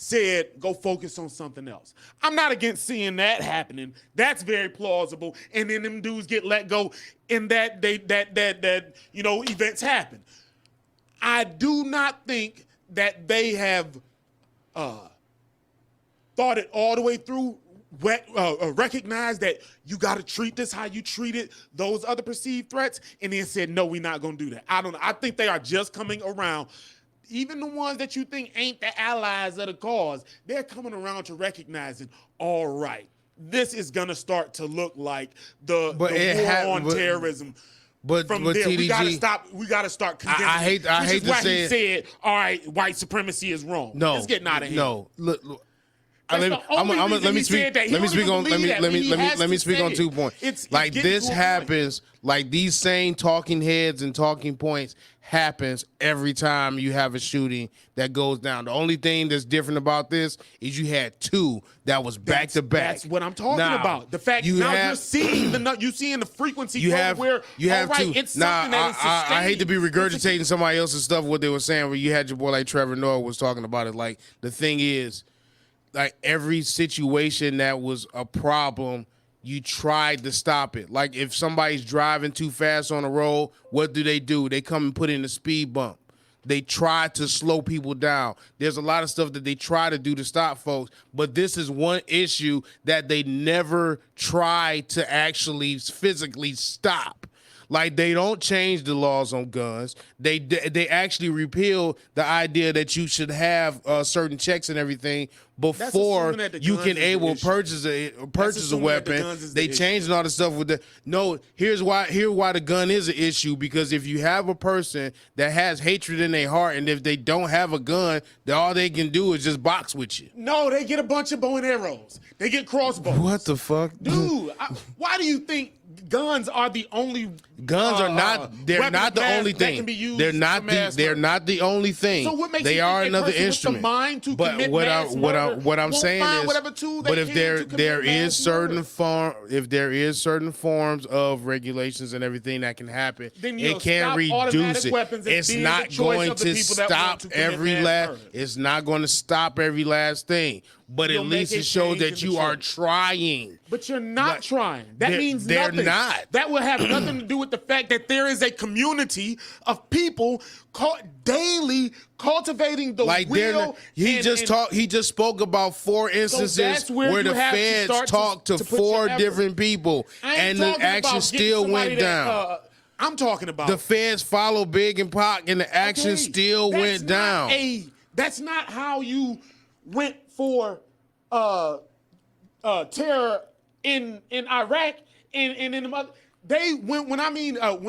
said, go focus on something else. I'm not against seeing that happening. That's very plausible. And then them dudes get let go and that events happen. I do not think that they have thought it all the way through, recognized that you got to treat this how you treated those other perceived threats, and then said, no, we're not going to do that. I don't know. I think they are just coming around. Even the ones that you think ain't the allies of the cause, they're coming around to recognizing, all right, this is going to start to look like the war on terrorism. But from there, TDG, we got to start condemning. I hate to say he said, all right, white supremacy is wrong. No, it's getting out of hand. No, look. Let me speak on 2 points. Like this happens, like these same talking heads and talking points happens every time you have a shooting that goes down. The only thing that's different about this is you had two that was back to back. That's what I'm talking about. The fact you're seeing the frequency. You have two. It's something that is sustained. I hate to be regurgitating somebody else's stuff, what they were saying, where you had your boy like Trevor Noah was talking about it. Like the thing is, like every situation that was a problem, you tried to stop it. Like if somebody's driving too fast on the road, what do? They come and put in a speed bump. They try to slow people down. There's a lot of stuff that they try to do to stop folks, but this is one issue that they never try to actually physically stop. Like they don't change the laws on guns. They actually repeal the idea that you should have certain checks and everything before assuming that the you guns can is the able issue. purchase a assuming that the weapon. guns is the They issue. changed all the stuff with the no. Here's why the gun is an issue, because if you have a person that has hatred in their heart, and if they don't have a gun, then all they can do is just box with you. No, they get a bunch of bow and arrows. They get crossbows. What the fuck, Dude, why do you think guns are the only Guns are not. They're weapon not the mass only that thing. can be used They're for not the. mass They're murder? not the only thing. So what makes they you are think a another person with the instrument. mind to but commit what mass murder what I'm won't saying find is, whatever tool they but if can there to commit there is mass certain murder. if there is certain forms of regulations and everything that can happen, Then it you'll can stop reduce automatic it. weapons as It's being not the choice going of the to people that want stop to commit every mass last. murder. It's not going to stop every last thing. But You'll at make least a it shows change that in you the are choice. trying. But you're not Like, trying. That means they're nothing. not. That will have nothing to do with the fact that there is a community of people daily cultivating the Like will. he just spoke about 4 instances that's where where you the have to feds start to- talked to to put 4 your effort. different people, I ain't and the talking about action getting still somebody went that, down. I'm talking about The feds follow Big and Pac, and the action okay, still that's went not down. That's not how you went for terror in Iraq and in the other. They went when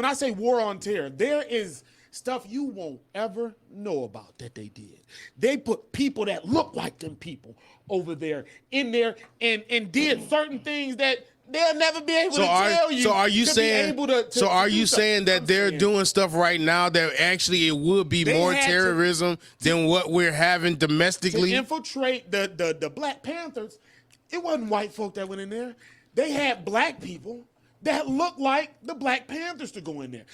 I say war on terror, there is stuff you won't ever know about that they did. They put people that look like them people over there in there and did certain things that they'll never be able to tell you. So are you to be saying? able to So are do you something. saying that I'm they're saying- doing stuff right now that actually it would be They more had to- terrorism than what we're having to domestically? infiltrate the Black Panthers? It wasn't white folk that went in there. They had black people that looked like the Black Panthers to go in there.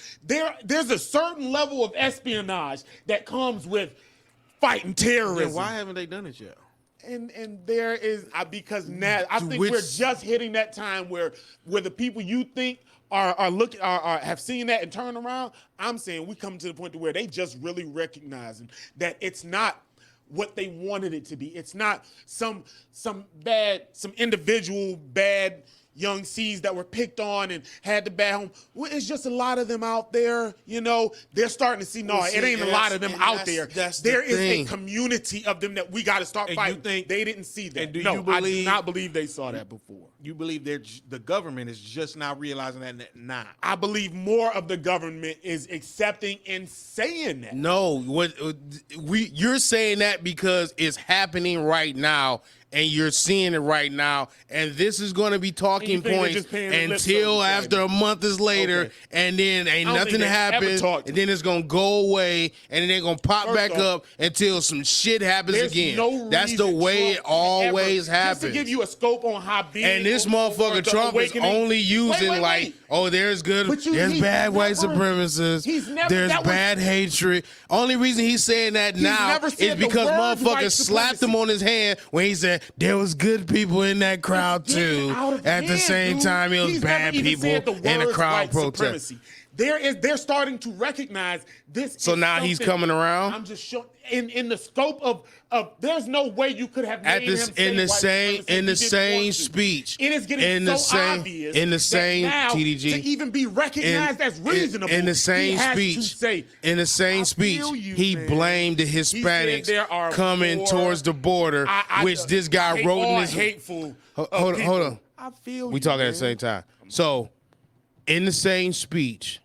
There's a certain level of espionage that comes with fighting terrorism. Then why haven't they done it yet? And there is because now I think Which- we're just hitting that time where the people you think are looking are have seen that and turned around. I'm saying we come to the point to where they just really recognizing that it's not what they wanted it to be. It's not some individual bad young C's that were picked on and had the bad home. Well, it's just a lot of them out there, they're starting to see, no, Well, it see, ain't a and lot that's- of them and out that's- there. that's the There is a thing. community of them that we got to start And you fighting. think- They didn't see that. and do No, you I do believe- not believe they saw that before. You believe the government is just now realizing that now? I believe more of the government is accepting and saying that. No, you're saying that because it's happening right now, and you're seeing it right now, and this is going to be talking think they're points just paying lip until service after a month is later, Okay. and then ain't I don't nothing think they ever happens, talked. and then it's going to go away, and then they're going to pop First back off, up until some shit happens There's again. no That's the reason way Trump it always Just happens. to give you a scope on how big. And this motherfucker the Trump is awakening- only using Wait. like, oh, there's good, But there's he's bad white never- supremacists, he's never- there's that was- bad hatred. Only reason he's saying that now never is said the because word motherfuckers white slapped him supremacy. on his hand when he said there was good people in that crowd It's getting too. out of At the hand, same dude. time, it was He's bad never even people said the in the words crowd white protest. supremacy. They're starting to recognize this. So is now he's something- coming around? I'm just showing in the scope of there's no way you could have At made this him say in the white same supremacy if in the he didn't same want to. speech. It is getting in the so same obvious in the same that now TDG to even be recognized as reasonable. in the same he has speech to say, in the I same speech feel you, he man. blamed the He said Hispanics there are coming more- towards the border, which this guy wrote in his hateful. Hold on. I feel We you, talking man. at the same time. So, in the same speech,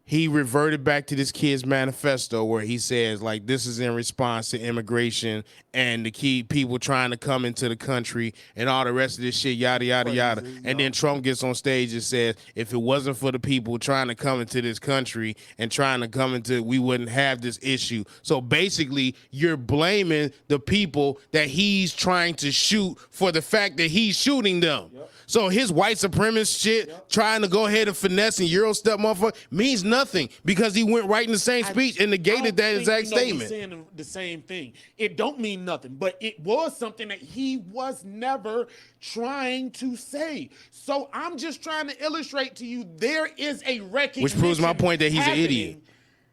he reverted back to this kid's manifesto where he says, like, this is in response to immigration and the key people trying to come into the country and all the rest of this shit, yada, yada, yada. And then Trump gets on stage and says, if it wasn't for the people trying to come into this country and trying to come into, we wouldn't have this issue. So basically, you're blaming the people that he's trying to shoot for the fact that he's shooting them. So his white supremacist shit, trying to go ahead and finesse and Euro step motherfucker, means nothing because he went right in the same speech and negated that exact statement. He's saying the same thing. It don't mean nothing, but it was something that he was never trying to say. So I'm just trying to illustrate to you there is a recognition. Which proves my point that he's an happening. idiot.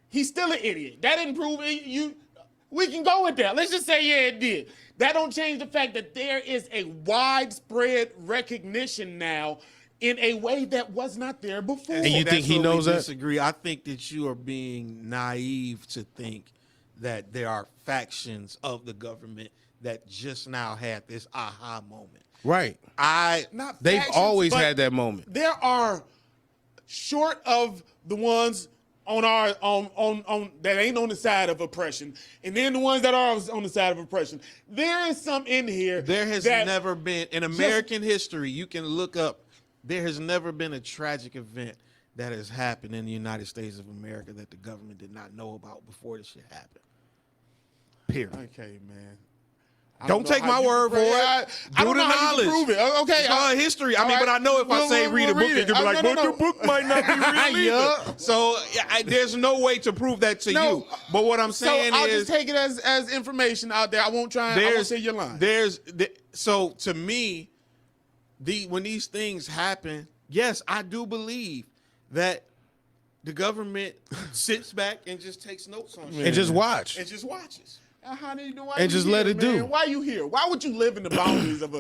He's still an idiot. That didn't prove it. We can go with that. Let's just say, yeah, it did. That don't change the fact that there is a widespread recognition now in a way that was not there before. And you think he That's where we knows that? Disagree. I think that you are being naive to think that there are factions of the government that just now had this aha moment. Right. Not They've factions, always but had that moment. There are, short of the ones on our on that ain't on the side of oppression, and then the ones that are on the side of oppression. There is some in here. There has that never been in American history. You can look up. There has never been a tragic event that has happened in the United States of America that the government did not know about before this shit happened. Period. Okay, man. Don't take my word for it. I Do don't the know how you knowledge. can prove it. Okay, It's all history. I mean, all but I know if I We'll- say we'll- read a we'll book, read you're gonna be it. like, No, but no, the book might not be real either. Yeah. So there's no way to prove that to No. you. But what I'm So saying I'll is, just take it as information out there. I won't try. I won't say you're lying. So to me, when these things happen, yes, I do believe that the government sits back and just takes notes on shit And just watch. and just watches. How do you do? Why And you just here, let it man? do. Why you here? Why would you live in the boundaries of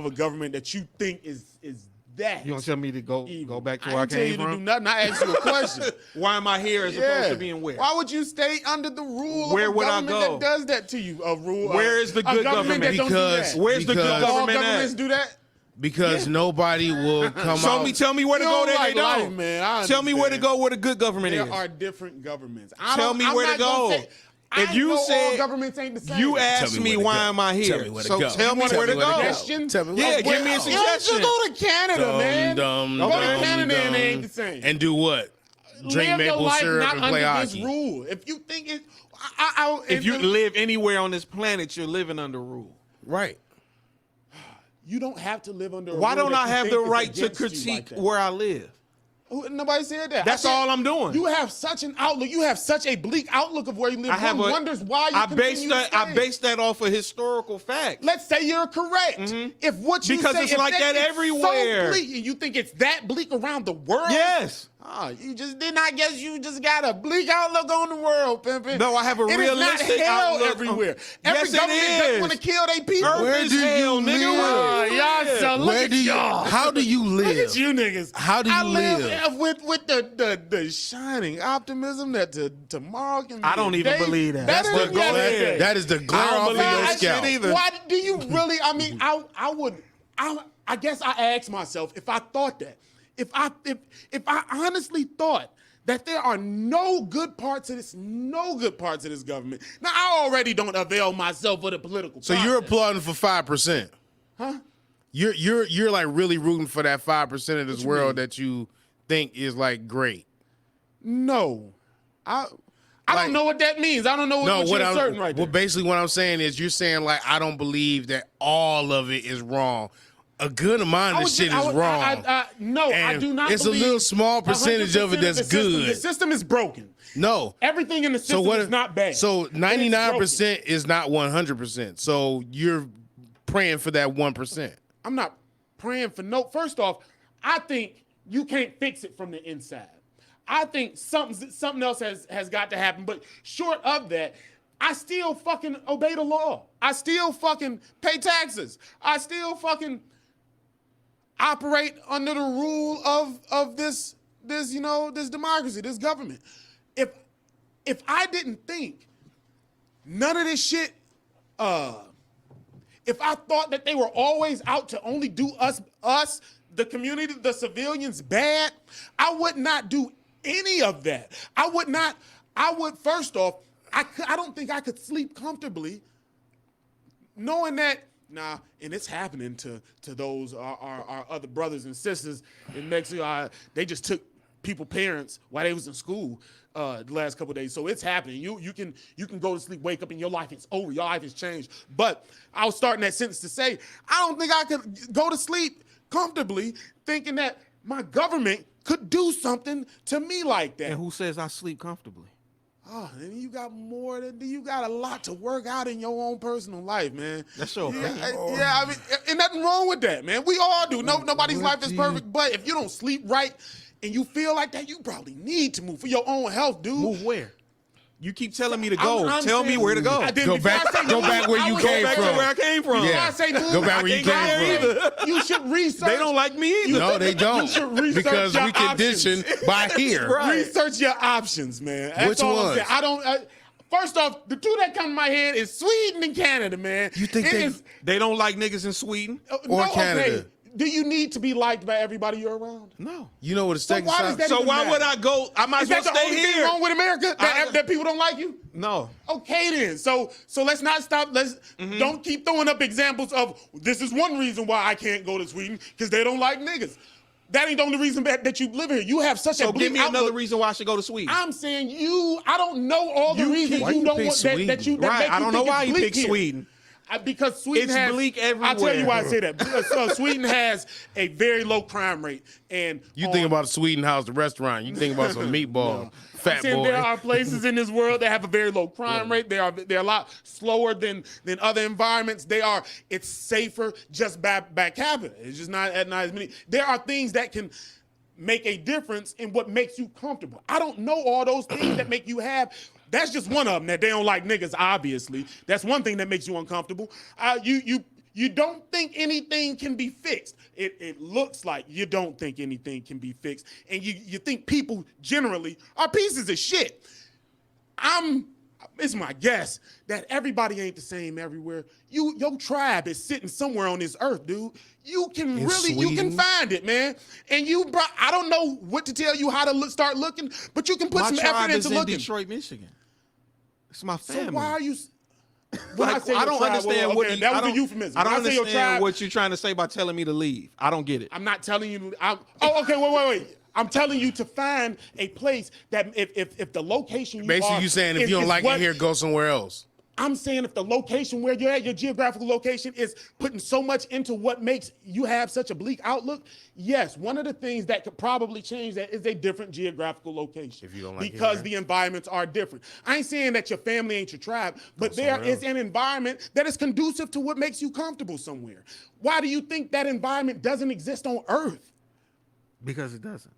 a government that you think is that? You want to tell me to go back to I where I didn't tell you came to do from? nothing. I asked you a question. Why am I here as opposed to being where? Why would you stay under the rule Where of a would I government go? that does that to you? A rule. Where is the a good government? government? That don't Because- do that? Where's the good Because- All government governments at? do that. Because nobody will come out. Tell me where to You go don't that like they life, don't. man. Tell me where to go where the good government There is. are different governments. Tell me where to go. If you all said governments ain't the same. you Tell asked me me where to why go. am I here? Tell me where to so go. tell me Tell where me to where to go. go. Suggestion? Tell me Yeah, where to give me a go. You don't suggestion. just go to Canada, man. Go to Canada and they ain't the same. And do what? Drink Live your maple life syrup not and play under this hockey. rule. If you think it, If you live anywhere on this planet, you're living under rule. Right. you don't have to live under. A Why rule don't that I you have think the is right to against you critique like that. where I live? Nobody said that. That's I said, all I'm doing. You have such an outlook. You have such a bleak outlook of where you live. I have One wonders why you continue to I stay. base that off of historical facts. Let's say you're correct. If what you Because say it's if like that is everywhere. so bleak, and you think it's that bleak around the world? Yes. You just did not guess. You just got a bleak outlook on the world, pimpin'. No, I have a It realistic is not hell outlook on- everywhere. Yes, Every it government doesn't is. want to kill their people. Earth Where is do you hell, nigga. live? Y'all, so look Where at do you? y'all. How do you Look live? at you niggas. How do you I live? with the shining optimism that tomorrow can be I don't a even day believe that. better That's than the goal. yesterday. That is the glare I don't off of believe your that shit scalp. either. Why do you really? I mean, I guess I asked myself if I thought that, if I honestly thought that there are no good parts of this government. Now I already don't avail myself of the political. So you're process. applauding for 5%, Huh? You're like really rooting for that 5% of this you world mean? that you think is like great. No, I Like- don't know what that means. I don't know what you're asserting right there. Well, basically what I'm saying is you're saying like I don't believe that all of it is wrong. A good amount of this shit is wrong. No, I And do not. it's a little small percentage of it 100% that's the system. good. The system is broken. No. Everything in the system is not bad. So It's 99% is not 100%. So you're praying for that 1%. I'm not praying for no. First off, I think you can't fix it from the inside. I think something else has got to happen. But short of that, I still fucking obey the law. I still fucking pay taxes. I still fucking operate under the rule of this democracy, this government. If I didn't think none of this shit, if I thought that they were always out to only do us, the community, the civilians bad, I would not do any of that. I would first off, I don't think I could sleep comfortably knowing that, and it's happening to those, our other brothers and sisters in Mexico. They just took parents while they was in school the last couple of days. So it's happening. You can go to sleep, wake up, and your life is over. Your life has changed. But I was starting that sentence to say, I don't think I could go to sleep comfortably thinking that my government could do something to me like that. And who says I sleep comfortably? Oh, and you got you got a lot to work out in your own personal life, man. That's your opinion. Yeah, I mean, and nothing wrong with that, man. We all do. Nobody's life is perfect, but if you don't sleep right and you feel like that, you probably need to move for your own health, dude. Move where? You keep telling me to I'm go. Tell me saying- where to go. I didn't- Go before I back. say Go move, back where I you was Go came back from. to where I came from. Yeah. Before I say move, Go back I where you can't go came there from. either. You should research. They don't like me either. No, they don't. should research Because your we conditioned by here. Right. Research your options, man. That's Which all I'm ones? saying. I don't. First off, the two that come to my head is Sweden and Canada, man. You think It they- is- They don't like niggas in Sweden? Or no, Canada. Okay. Do you need to be liked by everybody you're around? No. You know what it's taking? why does that So even why matter? would I go? I might Is as well that the stay only thing here. wrong with America? That people don't like you? No. Okay then. So let's not stop. Let's don't keep throwing up examples of this is one reason why I can't go to Sweden because they don't like niggas. That ain't the only reason that you live here. You have such a So bleak give me another outlook. reason why I should go to Sweden. I'm saying I don't know all the reasons why you you don't pick want that Sweden? that you that Right. make I you don't know think why it's you bleak picked here. Sweden. Because Sweden It's has bleak I'll tell you everywhere. why I say that. Because Sweden has a very low crime rate, and You think about Sweden House, the restaurant. You think about some meatball, I'm fat saying boy. there are places in this world that have a very low crime rate. They're a lot slower than other environments. It's safer just by capita. It's just not as many. There are things that can make a difference in what makes you comfortable. I don't know all those things that make you have. That's just one of them that they don't like niggas. Obviously, that's one thing that makes you uncomfortable. You don't think anything can be fixed. It looks like you don't think anything can be fixed, and you think people generally are pieces of shit. It's my guess that everybody ain't the same everywhere. Your tribe is sitting somewhere on this earth, dude. You can In you can Sweden? find it, man. And I don't know what to tell you how to start looking, but you can put My some tribe effort is into in looking. Detroit, Michigan. It's my So family. why are you? Like, I don't understand what that was a euphemism. I don't When say your understand tribe, what you're trying to say by telling me to leave. I don't get it. I'm not telling you. Okay, wait. I'm telling you to find a place that if the location you Basically, are you saying if is- you don't is like what- it here, go somewhere else. I'm saying if the location where you're at, your geographical location is putting so much into what makes you have such a bleak outlook, yes, one of the things that could probably change that is a different geographical location. If you don't like it because here. the environments are different. I ain't saying that your family ain't your tribe, but there is an environment that is conducive to what makes you comfortable somewhere. Why do you think that environment doesn't exist on Earth? Because it doesn't.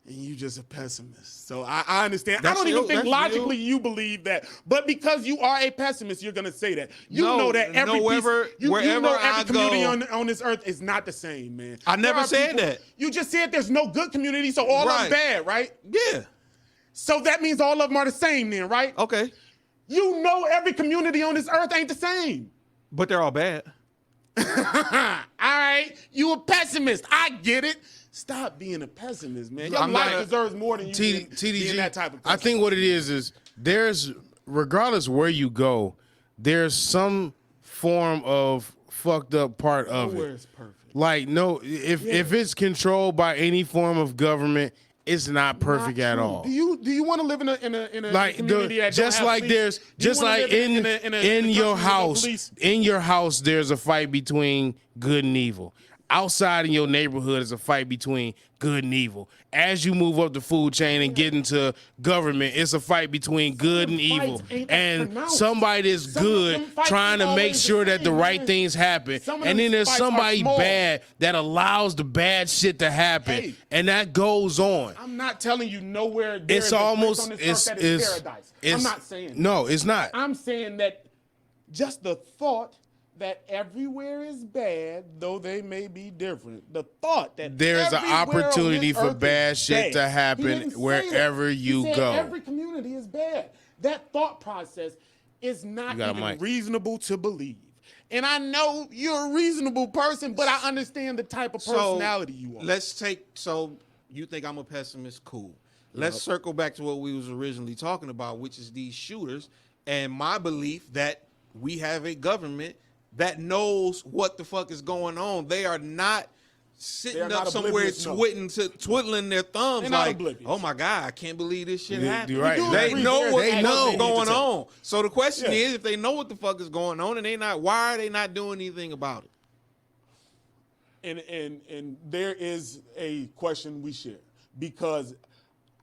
And you just a pessimist. So I understand. That's I don't even real- think that's logically real. you believe that. But because you are a pessimist, you're going to say that. You No, know that every wherever I community go- on this earth is not the same, man. I never There are said people- that. You just said there's no good community, so all of Right. them bad, right? Yeah. So that means all of them are the same then, right? Okay. You know every community on this earth ain't the same. But they're all bad. All right, you a pessimist. I get it. Stop being a pessimist, man. Your I'm life not- deserves more than you being TDG, that type of I person. think what it is there's, regardless where you go, there's some form of fucked up part of Nowhere it. is perfect. Like, no, if it's controlled by any form of government, it's not perfect Not at true. all. Do you want to live in a Like community that just don't have like police? there's Do you just wanna like live in a country your with no house police? in your house there's a fight between good and evil. Outside in your neighborhood is a fight between good and evil. As you move up the food chain and get into government, it's a fight between good and fights evil. ain't that And pronounced. somebody that's Some of good them fights trying to ain't make always sure the that the same, right man. things happen. Some of And them then there's fights are somebody small. bad that allows the bad shit to happen. Hey. And that goes on. I'm not telling you nowhere. There It's is a place almost on this earth that is paradise. I'm not saying that. No, it's not. I'm saying that just the thought that everywhere is bad, though they may be different. The thought that There's an everywhere on opportunity this for earth is bad shit to bad. happen He didn't say wherever that. you He said go. Every community is bad. That thought process is not You got a even mic. reasonable to believe. And I know you're a reasonable person, but I understand the type of personality you are. So you think I'm a pessimist? Cool. Let's circle back to what we was originally talking about, which is these shooters, and my belief that we have a government that knows what the fuck is going on. They are not sitting They're not up somewhere oblivious, no. twiddling their thumbs They're not like, oblivious. oh my God, I can't believe this shit happened. You're right. You do They agree know there what is the know. fuck is need going to take. on. So the question Yeah. is, if they know what the fuck is going on and why are they not doing anything about it? And there is a question we share, because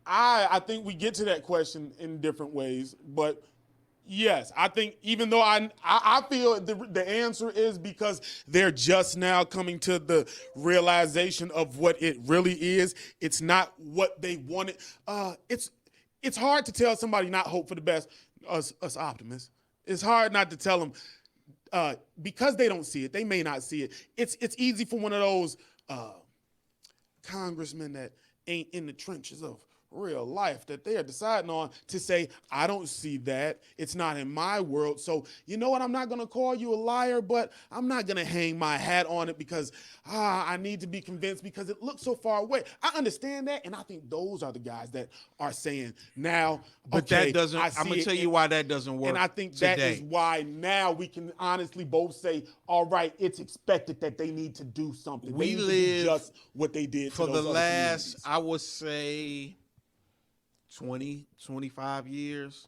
I think we get to that question in different ways, but yes, I think even though I feel the answer is because they're just now coming to the realization of what it really is. It's not what they wanted. it's hard to tell somebody not hope for the best, us optimists. It's hard not to tell them because they don't see it. They may not see it. It's easy for one of those congressmen that ain't in the trenches of real life that they are deciding on to say, I don't see that. It's not in my world. So you know what? I'm not going to call you a liar, but I'm not going to hang my hat on it because I need to be convinced because it looks so far away. I understand that. And I think those are the guys that are saying now, But okay, that doesn't, I'm going to tell you why that doesn't work. And I think today. that is why now we can honestly both say, all right, it's expected that they need to do something. We they need live to do just what they did for to the those other last, communities. I would say, 20, 25 years,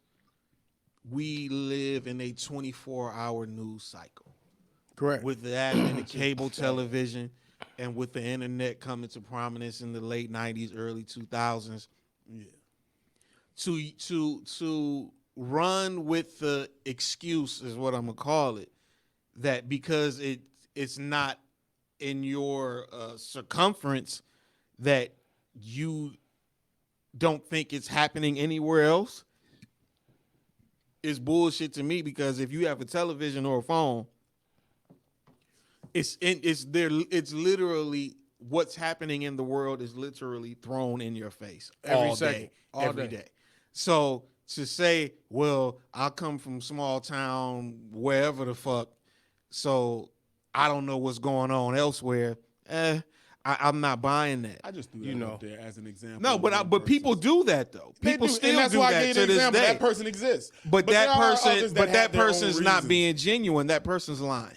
we live in a 24-hour news cycle. Correct. With the advent of cable television and with the internet coming to prominence in the late 90s, early 2000s, to run with the excuse is what I'm going to call it, that because it's not in your circumference that you don't think it's happening anywhere else is bullshit to me, because if you have a television or a phone, it's literally what's happening in the world is literally thrown in your face Every all second, day, all every day. day. So to say, well, I come from small town, wherever the fuck, so I don't know what's going on elsewhere, I'm not buying that. I just threw that up there as an example. No, but people do that though. People still and that's do why I that gave to the this example. day. That person exists. But there that are person, others but that have their own person's not reasons. being genuine. That person's lying.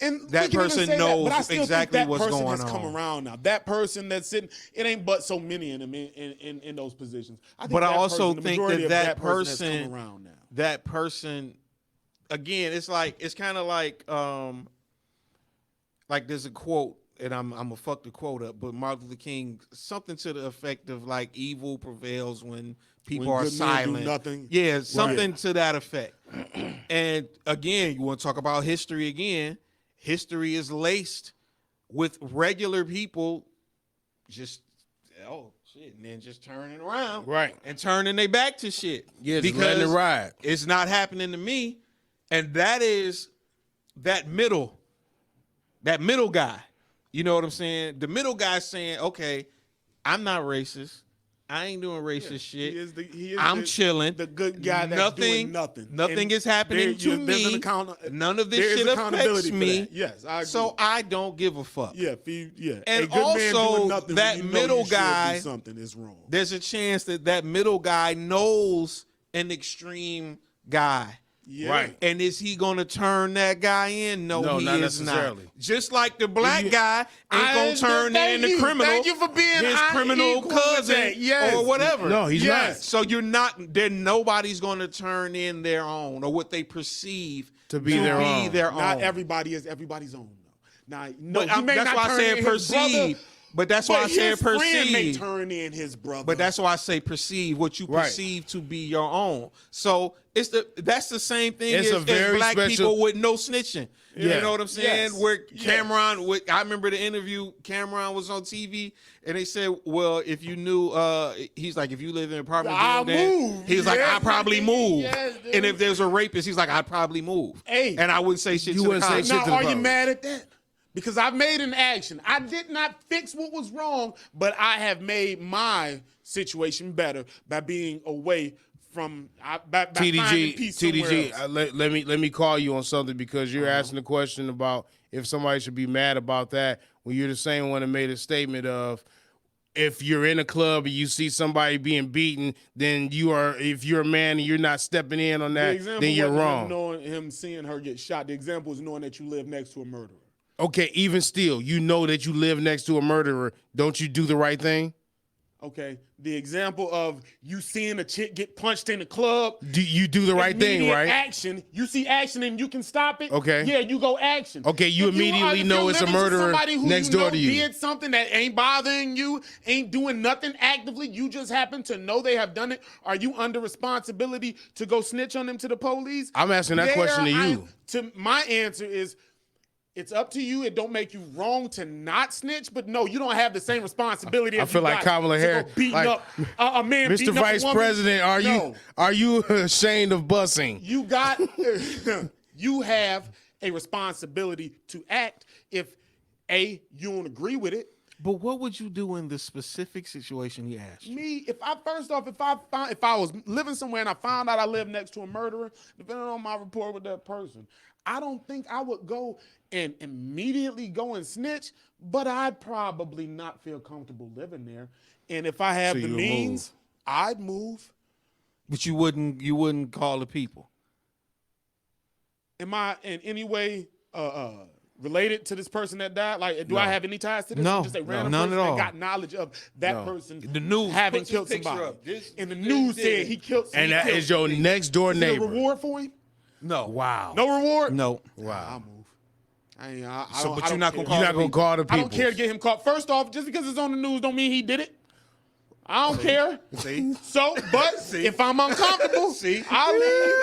And That we can even person say knows that, but I still exactly think that what's person going has come on. around now. That person that's sitting, it ain't but so many in them in those positions. I think But I that also person, the think majority that of person has come around now. that person, again, it's kind of like there's a quote, and I'm gonna fuck the quote up, but Martin Luther King, something to the effect of like, evil prevails when people When are good men do silent. nothing. Yeah, something to that effect. And again, you want to talk about history again? History is laced with regular people just and then just turning around, Right. and turning their back to shit. Yeah, just letting it ride. It's not happening to me, and that is that middle guy. You know what I'm saying? The middle guy saying, okay, I'm not racist. I ain't doing racist shit. He is I'm chilling. The good guy that's doing nothing. Nothing And is happening to me. None of this shit affects me. Yes, I agree. So I don't give a fuck. Yeah, And a good man also, doing nothing that when you know middle you should guy, do something is wrong. There's a chance that middle guy knows an extreme guy. Yeah. Right. And is he going to turn that guy in? No, he not is necessarily. not. Just like the black guy ain't going to turn in the criminal. Thank you for being his criminal unequal with cousin that. Yes. or whatever. No, he's Yes. not. So you're not. Then nobody's going to turn in their own or what they perceive To be their own. Not everybody is everybody's own. Now, no, But he may that's not why I turn said in his brother, perceive. But that's why I but said his friend may perceive. turn in his brother. But that's why I say perceive, what you Right. perceive to be your own. So that's the same thing It's a as very black special- people with no snitching. Yeah. You know what I'm saying? Yes. Where Yes. Cameron, I remember the interview, Cameron was on TV and they said, well, if you knew, he's like, if you live in an apartment I'll building, move. he's like, Yes, I'd probably move. yes, dude. And if there's a rapist, he's like, I'd probably move. Hey. And I wouldn't say shit You to the wouldn't say cops. shit Now, to the are you public. mad at that? Because I've made an action. I did not fix what was wrong, but I have made my situation better by being away from by finding TDG, peace somewhere TDG. else. Let me call you on something because you're asking the question about if somebody should be mad about that when you're the same one that made a statement of if you're in a club and you see somebody being beaten, then if you're a man and you're not stepping in on The that, example then you're wasn't wrong. knowing him seeing her get shot. The example is knowing that you live next to a murderer. Okay, even still, you know that you live next to a murderer. Don't you do the right thing? Okay, the example of you seeing a chick get punched in the club. Do you do the right thing, Immediate right? Action. You see action and you can stop it. Okay. Yeah, you go action. Okay, you If immediately if know you're it's a living to murderer somebody who next you door know to you. Did something that ain't bothering you, ain't doing nothing actively. You just happen to know they have done it. Are you under responsibility to go snitch on them to the police? I'm asking that question to you. My answer is, It's up to you. It don't make you wrong to not snitch, but no, you don't have the same responsibility. I feel like Kamala Harris beating like, up a man. Mr. beating Vice up a woman. President, are you ashamed of busing? You got you have a responsibility to act if you don't agree with it. But what would you do in the specific situation he asked you? Me, if I was living somewhere and I found out I lived next to a murderer, depending on my rapport with that person, I don't think I would go and immediately go and snitch, but I'd probably not feel comfortable living there. And if I have the means, I'd move. But you wouldn't call the people. Am I in any way related to this person that died? Like, do I have any ties to this? No, I'm just a random none person at all. that got knowledge of that person The news having puts killed his picture somebody. up. This- And the this news did said it. he killed somebody. And that is your next door Is there a neighbor. reward for him? No. Wow. No reward? No. Wow. I'll move. I But you're not care. gonna call You're not going to call the I people. don't care to get him caught. First off, just because it's on the news don't mean he did it. I don't care. See? So, but if I'm uncomfortable, I'll leave.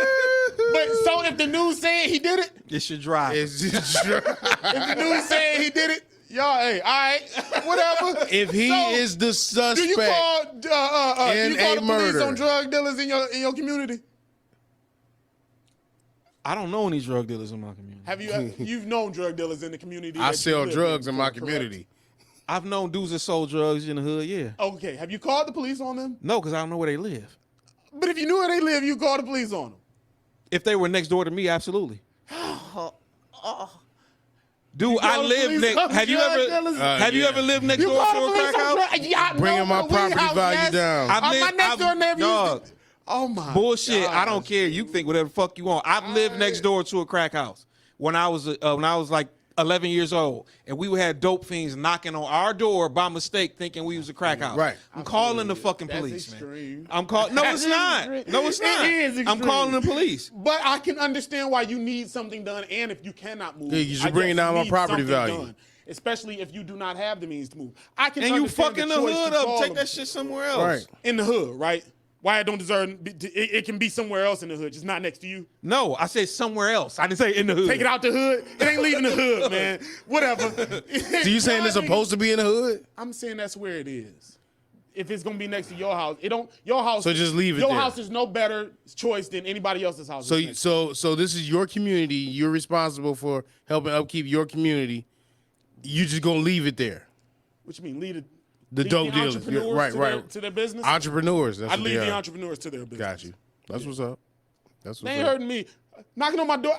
But so if the news saying he did it, It's your drive. It's just, if the news saying he did it, y'all, hey, all right, whatever. if he So, is the suspect, do you call in do you call a the police murder. on drug dealers in your community? I don't know any drug dealers in my community. Have you've known drug dealers in the community? I that you sell live drugs in my correct? community. I've known dudes that sold drugs in the hood, yeah. Okay, have you called the police on them? No, because I don't know where they live. But if you knew where they live, you call the police on them. If they were next door to me, absolutely. Dude, I call the live police next. on Have you drug ever? dealers? Have you yeah. ever lived next You door call to the a police crack on house? drug? Yeah, I Bringing know my the property house, value yes. down. My next door neighbor dog. used to. Oh my. Bullshit. I gosh. don't care. You think whatever the fuck you want. I've lived next door to a crack house when I was like 11 years old, and we had dope fiends knocking on our door by mistake, thinking we was a crack house. Right. I'm calling the fucking That's police, extreme. man. I'm calling. No, it's not. No, it's It not. is I'm extreme. calling the police. But I can understand why you need something done, and if you cannot move, Yeah, you should I bring guess down you my need property something value. done, especially if you do not have the means to move. I can And you understand fucking the the choice hood to up. call Take them that shit somewhere else. Right. in the hood, right? Why it don't deserve it can be somewhere else in the hood, just not next to you. No, I said somewhere else. I didn't say in the hood. Take it out the hood. It ain't leaving the hood, man. Whatever. So you saying it's supposed to be in the hood? I'm saying that's where it is. If it's gonna be next to your house, it don't. Your house. So just leave it Your there. house is no better choice than anybody else's house. So, that's next to so this is your community. You're responsible for helping upkeep your community. You just gonna leave it there. What you mean? Leave The dope dealers, entrepreneurs right, to right. to their business. Entrepreneurs. That's I'd what leave they the are. entrepreneurs to their business. Got you. That's what's up. That's They what's ain't up. hurting me. Knocking on my door.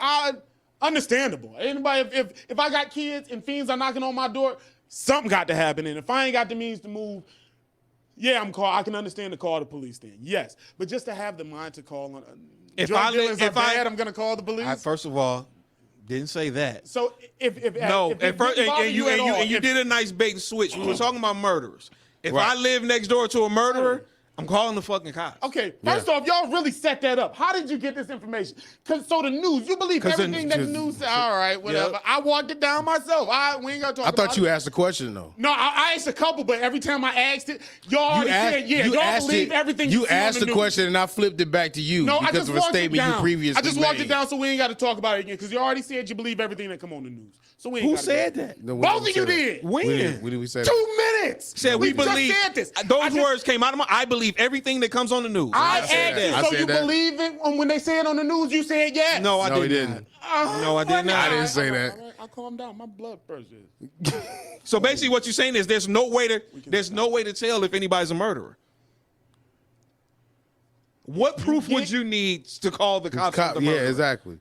Understandable. Anybody, if I got kids and fiends are knocking on my door, something got to happen. And if I ain't got the means to move, yeah, I can understand to call the police then. Yes, but just to have the mind to call on. If drug I li- dealers are if I- bad, I'm gonna call the police. First of all, didn't say that. So if No, if at first, didn't bother and you at all, you if- did a nice bait and switch. We were talking about murderers. If Right. I live next door to a murderer, I'm calling the fucking cops. Okay, first off, y'all really set that up. How did you get this information? So the news, you believe 'Cause everything that the news said. All right, whatever. Yep. I walked it down myself. We ain't gonna talk I about thought you it. asked the question though. No, I asked a couple, but every time I asked it, y'all already said, yeah, you y'all asked believe it, everything you see on asked the news. question and I flipped it back to you No, I because just of a walked it statement you down. previously I just walked made. it down so we ain't got to talk about it again because you already said you believe everything that come on the news. So we ain't Who gotta said go. that? No, when Both we of you said that? did. When? When did we say that? 2 minutes. Said we believe. just said this. Those I just- words came out of my. I believe everything that comes on the news. I said asked that. you, I so said you that. believe it when they say it on the news? You said yes. No, I No, he didn't. didn't. No, I did not. I didn't say that. All right, I'll calm down. My blood pressure is. So basically, what you're saying is there's no way to tell if anybody's a murderer. What proof would you need to call the cops? Cop- the yeah, murderer? exactly.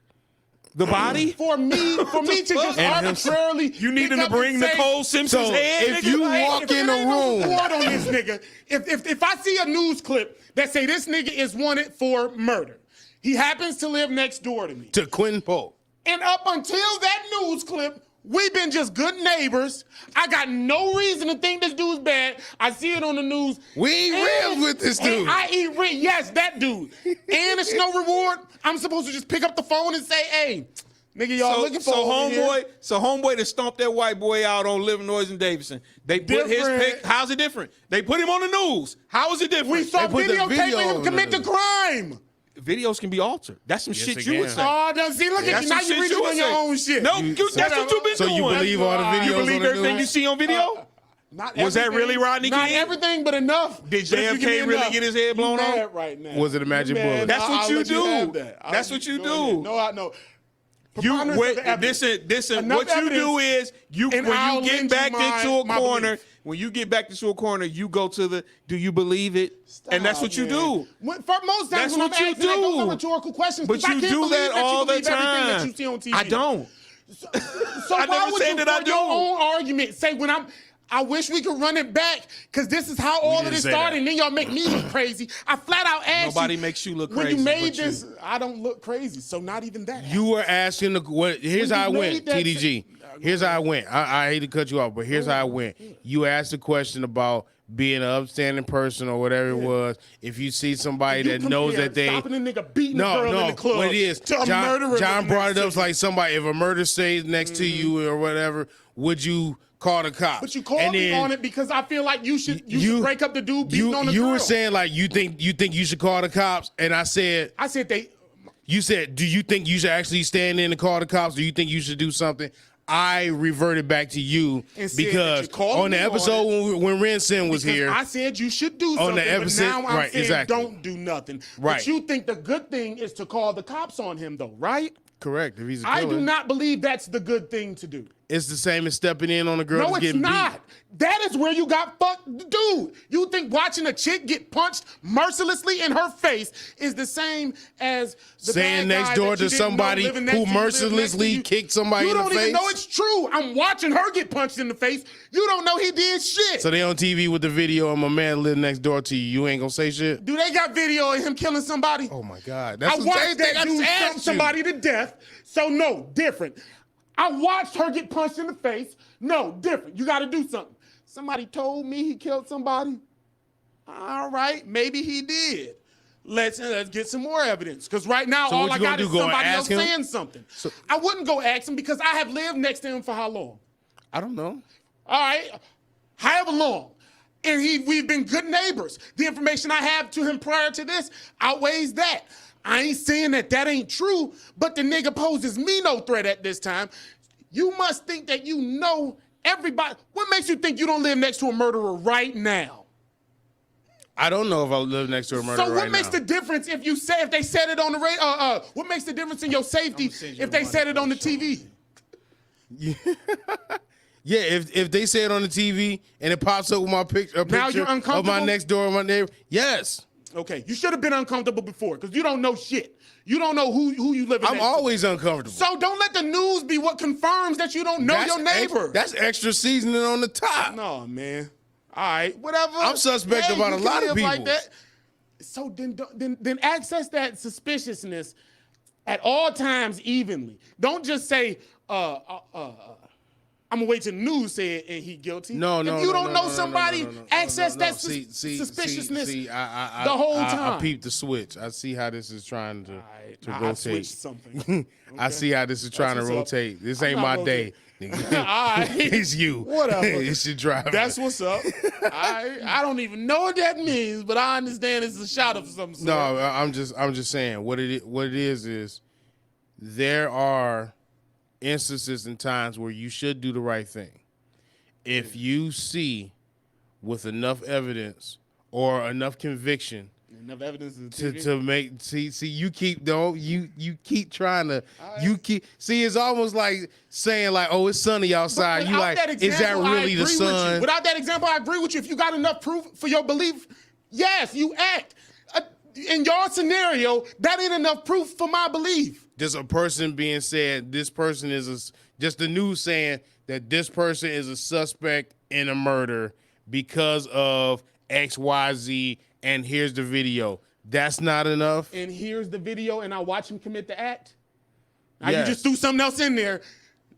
The body. For me to just And arbitrarily, You need pick him to up and bring say, Nicole Simpson's So, head. if nigga? you Like, walk if in there a ain't no room- report on this nigga, if I see a news clip that say this nigga is wanted for murder, he happens to live next door to me, To Quinn Polk. and up until that news clip, we've been just good neighbors. I got no reason to think this dude's bad. I see it on the news. We eat And- ribs with this and dude. I eat ribs. Yes, that dude. And it's no reward. I'm supposed to just pick up the phone and say, "Hey, nigga, y'all looking for over here?" homeboy that stomped that white boy out on Living Noise and Davidson. They put his Different. pic. How's it different? They put him on the news. How is it different? We saw They put the video videotaping on him the commit the news. crime. videos can be altered. That's some Yes, shit it you would can. say. Oh, don't see. Look at That's you. Now some you're shit reaching you would on your say. own shit. No, that's what you've been So doing. you believe all the videos You believe on the everything news? you see on video? Not Was that everything. really Rodney Not King? everything, but enough. Did But if you give me JFK really enough, get his head blown you off? mad right now. Was it a magic You mad. bullet? That's what I'll you let do. have that. That's what you Go do. ahead. No, I know. You Preponderance wait, of evidence. listen. Enough What you do evidence, is you and when I'll you get lend back you my- into a my corner. belief. When you get back into a corner, you go to the. Do you believe it? And that's what you do. For most times That's when I'm what you asking that, those do. are rhetorical questions. But 'cause I you can't do believe that all you the believe everything time. that you see on TV. I don't. So I why never would said you, that I for your do. own argument, say when I wish we could run it back because this is how all of didn't this say started, that. and then y'all make me look crazy. I flat out asked Nobody you. makes you look when crazy you made but you. this, I don't look crazy, so not even that. You were asking here's When how I you went, made that TDG. Here's how I went. I hate to cut you off, but here's how I went. You asked a question about being an upstanding person or whatever it was. If you see somebody You that knows compare that they stopping a nigga beating a no, girl no, in the club what it is, to a John, murderer. John looking brought at it up. It's city. like somebody, if a murder stays next to you or whatever, would you call the cops? But you called And me then on it because I feel like you should break up the dude beating on the you girl. were saying like you think you should call the cops, and I said you said, do you think you should actually stand in and call the cops? Do you think you should do something? I reverted back to you And said because that you called on the me on episode it when Renson was because here, I said you should do On something, the episode- but now I'm right, saying exactly. don't do nothing. Right. But you think the good thing is to call the cops on him, though, right? correct. If he's a I killer, do not believe that's the good thing to do. it's the same as stepping in on a girl No, that's it's getting not. beat. That is where you got fucked, dude. You think watching a chick get punched mercilessly in her face is the same as the Saying bad next guy door that to you didn't know somebody living next who to you, living next to mercilessly you. kicked somebody you in the don't even face? know it's true. I'm watching her get punched in the face. You don't know he did shit. So they on TV with the video of my man live next door to you. You ain't gonna say shit? Do they got video of him killing somebody? Oh my God. That's I the same watched thing I that dude just stomp asked you. somebody to death. So no, different. I watched her get punched in the face. No, different. You got to do something. Somebody told me he killed somebody. All right, maybe he did. Let's get some more evidence. Because right now, So all what I you gonna got do, is go and somebody else ask him? saying something. I wouldn't go ask him because I have lived next to him for how long? I don't know. All right, however long. And we've been good neighbors. The information I have to him prior to this outweighs that. I ain't saying that ain't true, but the nigga poses me no threat at this time. You must think that you know everybody. What makes you think you don't live next to a murderer right now? I don't know if I live next to a murderer So what right makes now. the difference if they said it on the radio? What makes the difference in your safety if they said it on the TV? Yeah, if they say it on the TV and it pops up with my picture Now of you're my uncomfortable? next door, my neighbor, yes. Okay, you should have been uncomfortable before because you don't know shit. You don't know who you live I'm next to. always uncomfortable. So don't let the news be what confirms that you don't know your neighbor. That's extra seasoning on the top. No, man. All right, whatever. I'm suspect about you a can lot of live like people. that. So then access that suspiciousness at all times evenly. Don't just say, I'm gonna wait till the news say it and he guilty. No. If you don't know no, somebody, access that See, suspiciousness I, the whole time. I peeped the switch. I see how this is trying to I rotate. switched something. I see how this is trying to what's up. rotate. This I'm ain't not my day. nigga. All right. It's you. Whatever. It's your driver. That's what's up. I don't even know what that means, but I understand it's a shot of some sort. No, I'm just saying what it is there are instances and times where you should do the right thing. If you see with enough evidence or enough conviction Enough evidence to make see you keep trying to it's almost like saying like, oh, it's sunny outside. You like, is that really the sun? Without that example, I agree with you. If you got enough proof for your belief, yes, you act. In your scenario, that ain't enough proof for my belief. Just a person being said, this person is just the news saying that this person is a suspect in a murder because of XYZ, and here's the video. That's not enough. And here's the video, and I watch him commit the act. Now Yes. you just threw something else in there.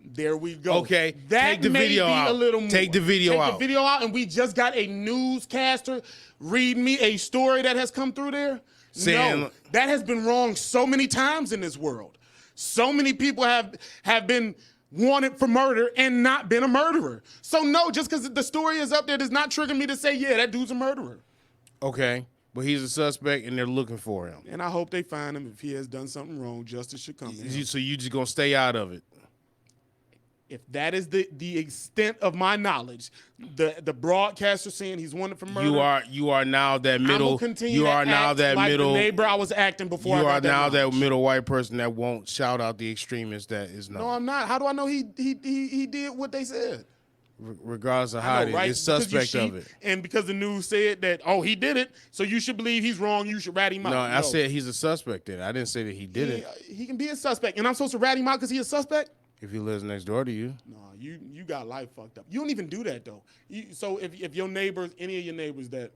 There we go. Okay, that take the may video be out. a little more. Take the video out. Take the video out, and we just got a newscaster read me a story that has come through there. Saying- No, that has been wrong so many times in this world. So many people have been wanted for murder and not been a murderer. So no, just because the story is up there does not trigger me to say, yeah, that dude's a murderer. Okay. but he's a suspect, and they're looking for him. And I hope they find him. If he has done something wrong, justice should come to him. So you just gonna stay out of it? If that is the extent of my knowledge, the broadcaster saying he's wanted for murder. You are now that middle. You are now that like middle. The neighbor I was acting before. You I are got now that that middle white person that won't shout out the extremist that is known. No, I'm not. How do I know he did what they said? Regardless of how it is, it's suspect of it. And because the news said that, he did it, so you should believe he's wrong, you should rat him out. No, I said he's a suspect then. I didn't say that he did it. He can be a suspect. And I'm supposed to rat him out because he's a suspect? If he lives next door to you. No, you got life fucked up. You don't even do that, though. So if your neighbors, any of your neighbors that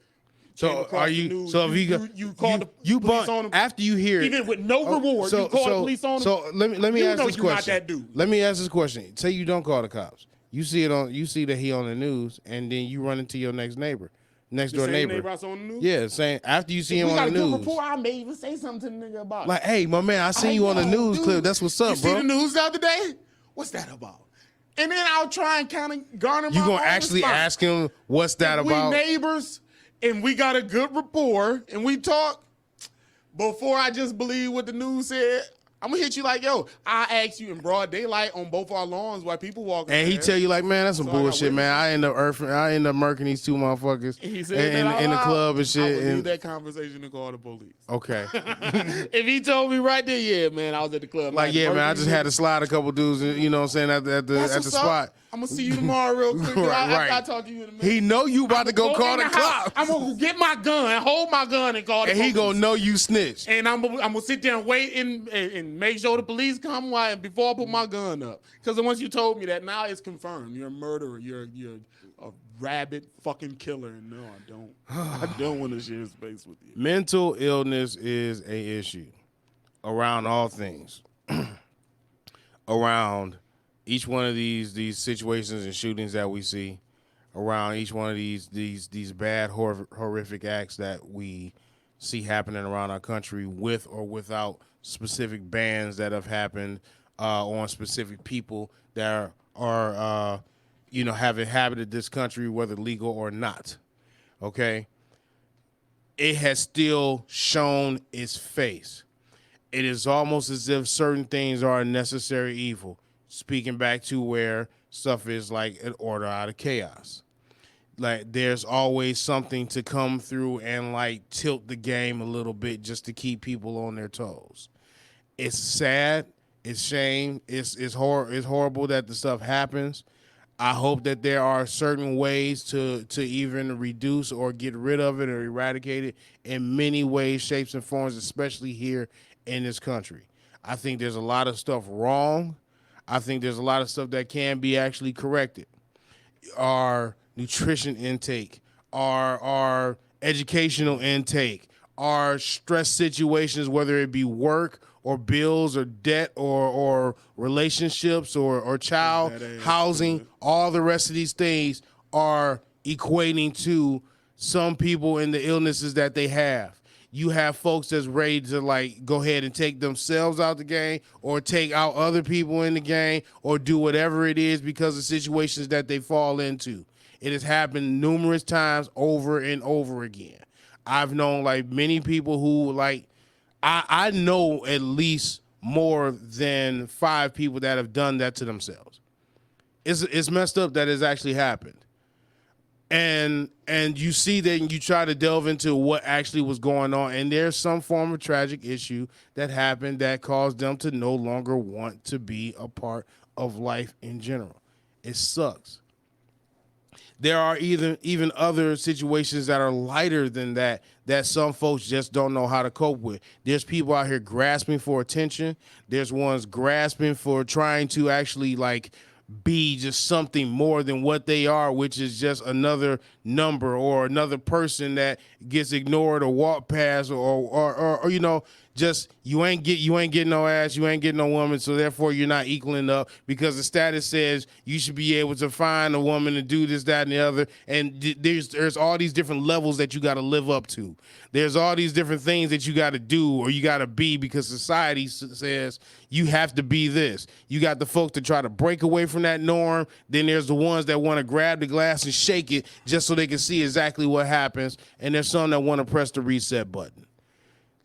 So are you? News, so if you called the police on him after you hear even with no reward, you call the police on him. So let me ask this question. Not that dude. Let me ask this question. Say you don't call the cops. You see that he on the news, and then you run into your next door neighbor. Neighbor I saw on the news? Yeah, saying after you see him on the news. We got a good report. I may even say something to the nigga about it. Like, hey, my man, I seen you on the news clip. That's what's up, bro. You see the news the other day? What's that about? And then I'll try and kind of garner my You gonna own actually response. ask him what's that about? We neighbors, and we got a good rapport, and we talk. Before I just believe what the news said, I'm gonna hit you like, yo, I asked you in broad daylight on both our lawns while people walking. And he tell you like, man, that's some bullshit, man. I end up murking these two motherfuckers in the club and shit. I would and leave that conversation and call the police. Okay. If he told me right there, yeah, man, I was at the club. Like, yeah, man, I just had to slide a couple dudes, you know what I'm saying, at the spot. I'm gonna see you tomorrow real quick. Right. I'll talk to you in a minute. He know you about to go call the cops. I'm gonna get my gun, hold my gun, and call the police. And he gonna know you snitch. And I'm gonna sit there and wait and make sure the police come before I put my gun up. Because once you told me that, now it's confirmed. You're a murderer. You're a rabid fucking killer. And no, I don't. I don't want to share space with you. Mental illness is a issue around all things. Around each one of these situations and shootings that we see, around each one of these bad horrific acts that we see happening around our country, with or without specific bans that have happened on specific people that are have inhabited this country, whether legal or not. Okay, it has still shown its face. It is almost as if certain things are a necessary evil. Speaking back to where stuff is like an order out of chaos. Like, there's always something to come through and like tilt the game a little bit just to keep people on their toes. It's sad. It's shame. It's horrible that the stuff happens. I hope that there are certain ways to even reduce or get rid of it or eradicate it in many ways, shapes, and forms, especially here in this country. I think there's a lot of stuff wrong. I think there's a lot of stuff that can be actually corrected. Our nutrition intake, our educational intake, our stress situations, whether it be work or bills or debt or relationships or child housing, all the rest of these things are equating to some people and the illnesses that they have. You have folks that's ready to like go ahead and take themselves out the game or take out other people in the game or do whatever it is because of situations that they fall into. It has happened numerous times over and over again. I've known like many people who like, I know at least more than 5 people that have done that to themselves. It's messed up that it's actually happened. And you see that and you try to delve into what actually was going on, and there's some form of tragic issue that happened that caused them to no longer want to be a part of life in general. It sucks. There are even other situations that are lighter than that some folks just don't know how to cope with. There's people out here grasping for attention. There's ones grasping for trying to actually like be just something more than what they are, which is just another number or another person that gets ignored or walked past or just you ain't getting no ass, you ain't getting no woman, so therefore you're not equaling up because the status says you should be able to find a woman to do this, that, and the other. And there's all these different levels that you got to live up to. There's all these different things that you got to do or you got to be because society says you have to be this. You got the folks that try to break away from that norm. Then there's the ones that want to grab the glass and shake it just so they can see exactly what happens. And there's some that want to press the reset button.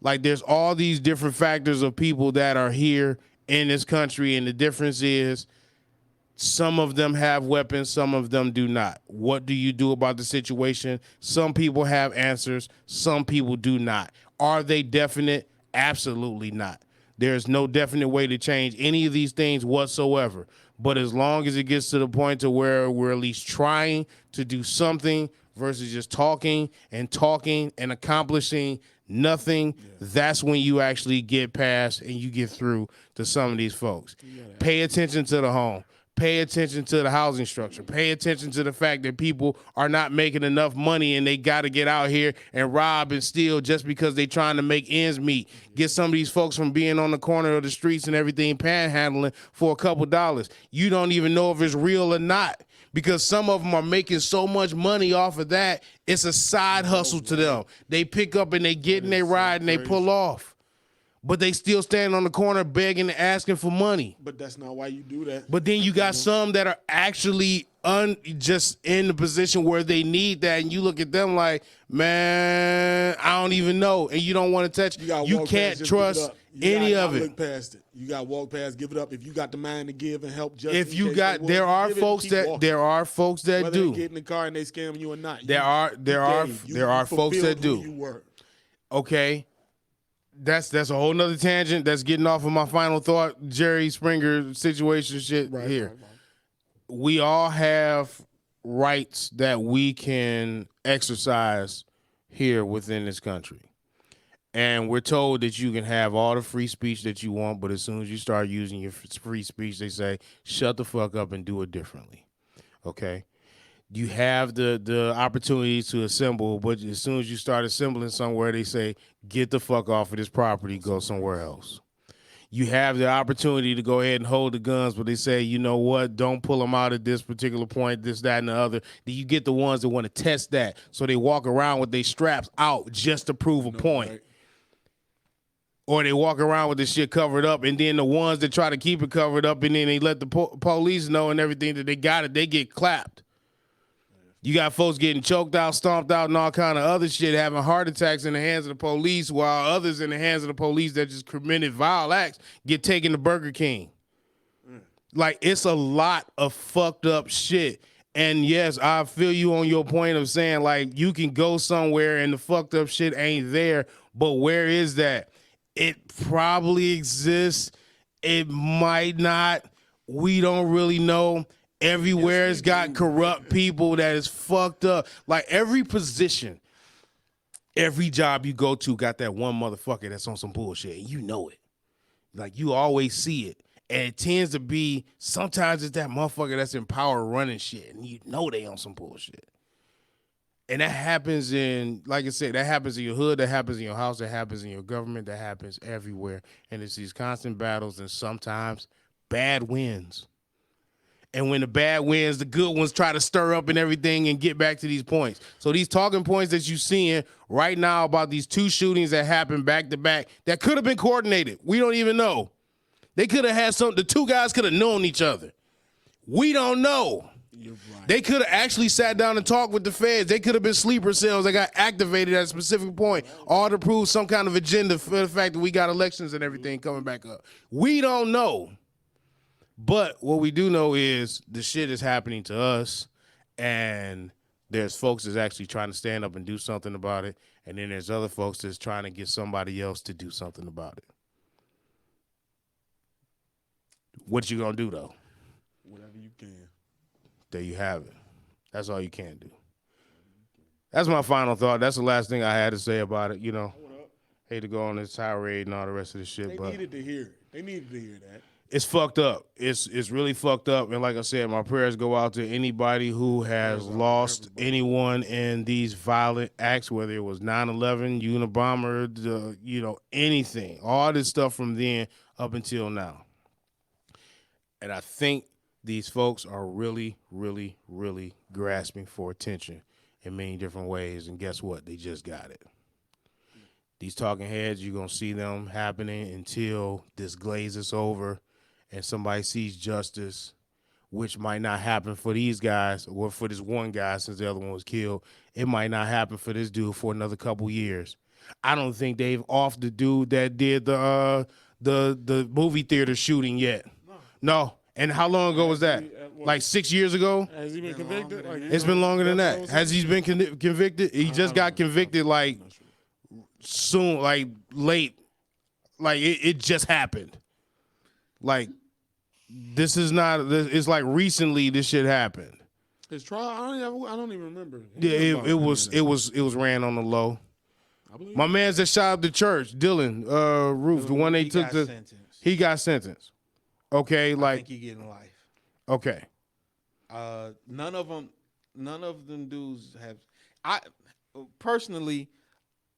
Like there's all these different factors of people that are here in this country. And the difference is some of them have weapons, some of them do not. What do you do about the situation? Some people have answers, some people do not. Are they definite? Absolutely not. There's no definite way to change any of these things whatsoever. But as long as it gets to the point to where we're at least trying to do something versus just talking and accomplishing nothing, that's when you actually get past and you get through to some of these folks. Pay attention to the home. Pay attention to the housing structure. Pay attention to the fact that people are not making enough money and they got to get out here and rob and steal just because they trying to make ends meet. Get some of these folks from being on the corner of the streets and everything panhandling for a couple dollars. You don't even know if it's real or not because some of them are making so much money off of that, it's a side hustle to them. They pick up and they get and they ride and they pull off. But they still stand on the corner begging and asking for money. But that's not why you do that. But then you got some that are actually just in the position where they need that, and you look at them like, man, I don't even know, and you don't want to touch. You can't trust any of it. Look past it. You got to walk past, give it up. If you got the mind to give and help, just if you got, there are folks that Whether do. they get in the car and they scam you or not. There are folks that do. You were. Okay. That's a whole nother tangent. That's getting off of my final thought. Jerry Springer situation shit here. Right. We all have rights that we can exercise here within this country. And we're told that you can have all the free speech that you want, but as soon as you start using your free speech, they say, shut the fuck up and do it differently. Okay? You have the opportunity to assemble, but as soon as you start assembling somewhere, they say, get the fuck off of this property, go somewhere else. You have the opportunity to go ahead and hold the guns, but they say, you know what, don't pull them out at this particular point, this, that, and the other. Then you get the ones that want to test that, so they walk around with their straps out just to prove a point. Right. Or they walk around with this shit covered up, and then the ones that try to keep it covered up, and then they let the police know and everything that they got it, they get clapped. You got folks getting choked out, stomped out, and all kind of other shit, having heart attacks in the hands of the police, while others in the hands of the police that just committed vile acts get taken to Burger King. Like, it's a lot of fucked up shit. And yes, I feel you on your point of saying, like, you can go somewhere and the fucked up shit ain't there, but where is that? It probably exists. It might not. We don't really know. Everywhere it's got corrupt people that is fucked up. Like every position, every job you go to got that one motherfucker that's on some bullshit. And you know it. Like you always see it. And it tends to be, sometimes it's that motherfucker that's in power running shit. And you know they on some bullshit. And that happens in, like I said, that happens in your hood, that happens in your house, that happens in your government, that happens everywhere. And it's these constant battles and sometimes bad wins. And when the bad wins, the good ones try to stir up and everything and get back to these points. So these talking points that you're seeing right now about these two shootings that happened back to back that could have been coordinated. We don't even know. They could have had the two guys could have known each other. We don't know. You're right. They could have actually sat down and talked with the feds. They could have been sleeper cells that got activated at a specific point, all to prove some kind of agenda for the fact that we got elections and everything coming back up. We don't know. But what we do know is the shit is happening to us, and there's folks that's actually trying to stand up and do something about it, and then there's other folks that's trying to get somebody else to do something about it. What you gonna do, though? Whatever you can. There you have it. That's all you can do. That's my final thought. That's the last thing I had to say about it, you know. Hate to go on this tirade and all the rest of this shit, but they needed to hear it. They needed to hear that. It's fucked up. It's really fucked up. And like I said, my prayers go out to anybody who has lost anyone in these violent acts, whether it was 9/11, Unabomber, anything. All this stuff from then up until now. And I think these folks are really, really, really grasping for attention in many different ways. And guess what? They just got it. These talking heads, you're going to see them happening until this glazes over and somebody sees justice, which might not happen for these guys or for this one guy since the other one was killed. It might not happen for this dude for another couple years. I don't think they've off the dude that did the movie theater shooting yet. No. And how long ago was that? Like 6 years ago? Has he been convicted? It's been longer than that. Has he been convicted? He just got convicted like soon, like late. Like it just happened. Like this is not. It's like recently this shit happened. His trial, I don't even remember. Yeah, it was ran on the low. My man's that shot up the church, Dylan Roof, the one they took he got sentenced. Okay, I think he getting life. Okay. None of them dudes have. Personally,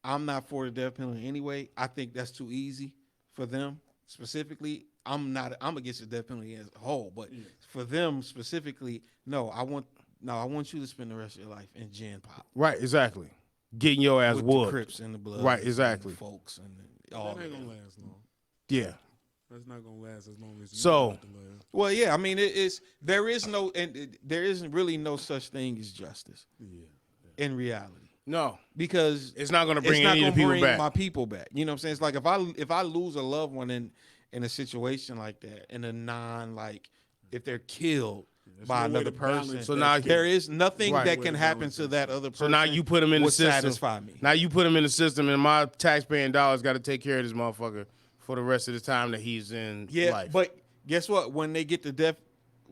I'm not for the death penalty anyway. I think that's too easy for them specifically. I'm against the death penalty as a whole, but for them specifically, no. I want you to spend the rest of your life in gen pop. Right, exactly. Getting your ass with whooped. The Crips and the blood. Right, exactly. And the folks and all that ain't that. gonna last long. Yeah. That's not gonna last as long as you So, want it to last. Well, yeah. I mean, there isn't really no such thing as justice. Yeah. In reality. No, because it's not going to bring any of the people back. My people back. You know what I'm saying? It's like if I lose a loved one in a situation like that, in a if they're killed by another person, so now there is nothing that can happen to that other person. So now you put them in the system. Satisfy me. Now you put him in the system, and my taxpaying dollars got to take care of this motherfucker for the rest of the time that he's in life. But guess what? When they get the death,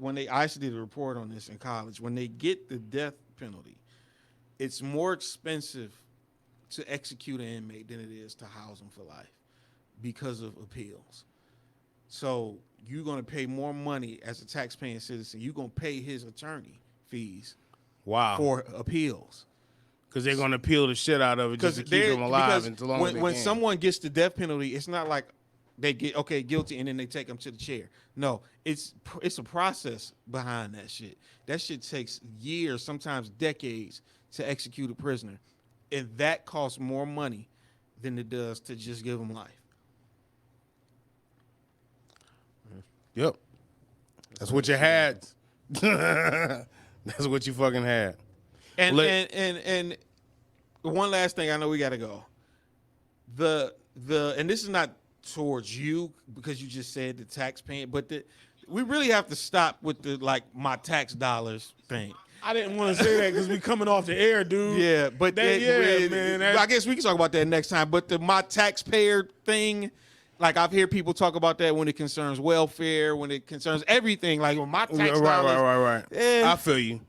I actually did a report on this in college. When they get the death penalty, it's more expensive to execute an inmate than it is to house him for life because of appeals. So you're going to pay more money as a taxpaying citizen. You're going to pay his attorney fees for appeals. Because they're going to appeal the shit out of it just to keep him alive until long as they when can. someone gets the death penalty, it's not like they get, guilty, and then they take them to the chair. No, it's a process behind that shit. That shit takes years, sometimes decades, to execute a prisoner. And that costs more money than it does to just give them life. Yep. That's what you had. That's what you fucking had. And one last thing, I know we got to go. And this is not towards you because you just said the tax paying, but we really have to stop with the my tax dollars thing. I didn't want to say that because we coming off the air, dude. Yeah, but man. I guess we can talk about that next time. But my taxpayer thing, I've heard people talk about that when it concerns welfare, when it concerns everything. Like when my tax dollars, right. I feel you.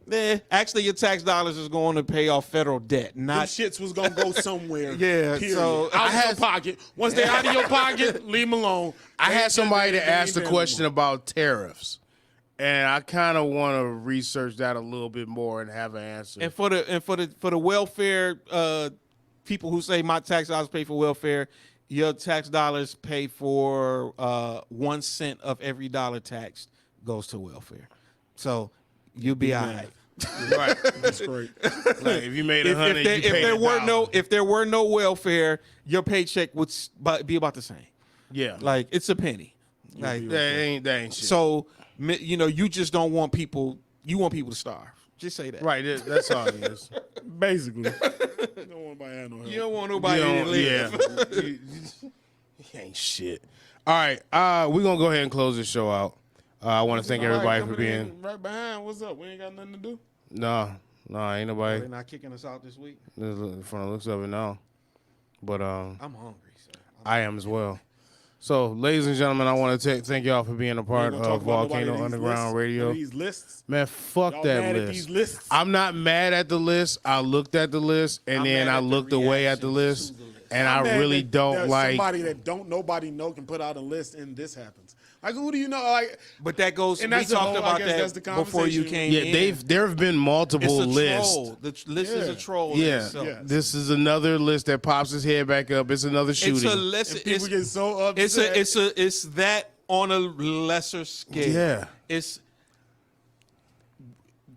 Actually, your tax dollars is going to pay off federal debt. Not them shits was gonna go somewhere. Yeah. Period. So out of your pocket. Once they're out of your pocket, leave them alone. I had somebody to ask the question about tariffs. And I kind of want to research that a little bit more and have an answer. And for the welfare people who say my tax dollars pay for welfare, your tax dollars pay for 1 cent of every dollar taxed goes to welfare. So you'll be all right. Right, that's great. If you made $100, if there were no welfare, your paycheck would be about the same. Yeah, it's a penny. That ain't shit. So you just don't want people. You want people to starve. Just say that. Right. That's all it is. Basically. You don't want nobody to have no help. You don't want nobody to live. Yeah. you ain't shit. All right. We're going to go ahead and close this show out. I want to thank everybody for being. Right behind. What's up? We ain't got nothing to do? No, ain't nobody. They're not kicking us out this week? From the looks of it, no. But I'm hungry, so. I am as well. So, ladies and gentlemen, I want to thank y'all for being a part of Volcano Underground Radio. These lists? Man, fuck y'all that mad list. At these lists? I'm not mad at the list. I looked at the list, and then I looked away at the list, and I really don't like. Somebody that nobody know can put out a list, and this happens. Like, who do you know? Like, But that goes. And We that's the talked whole- I about guess that's that the before you conversation. came Yeah, in. there have been multiple It's a lists. troll. The list is a troll. in Yeah, itself. Yeah. this is another list that pops his head back up. It's another shooting. It's a list. and people get so upset. It's that on a lesser scale. Yeah. It's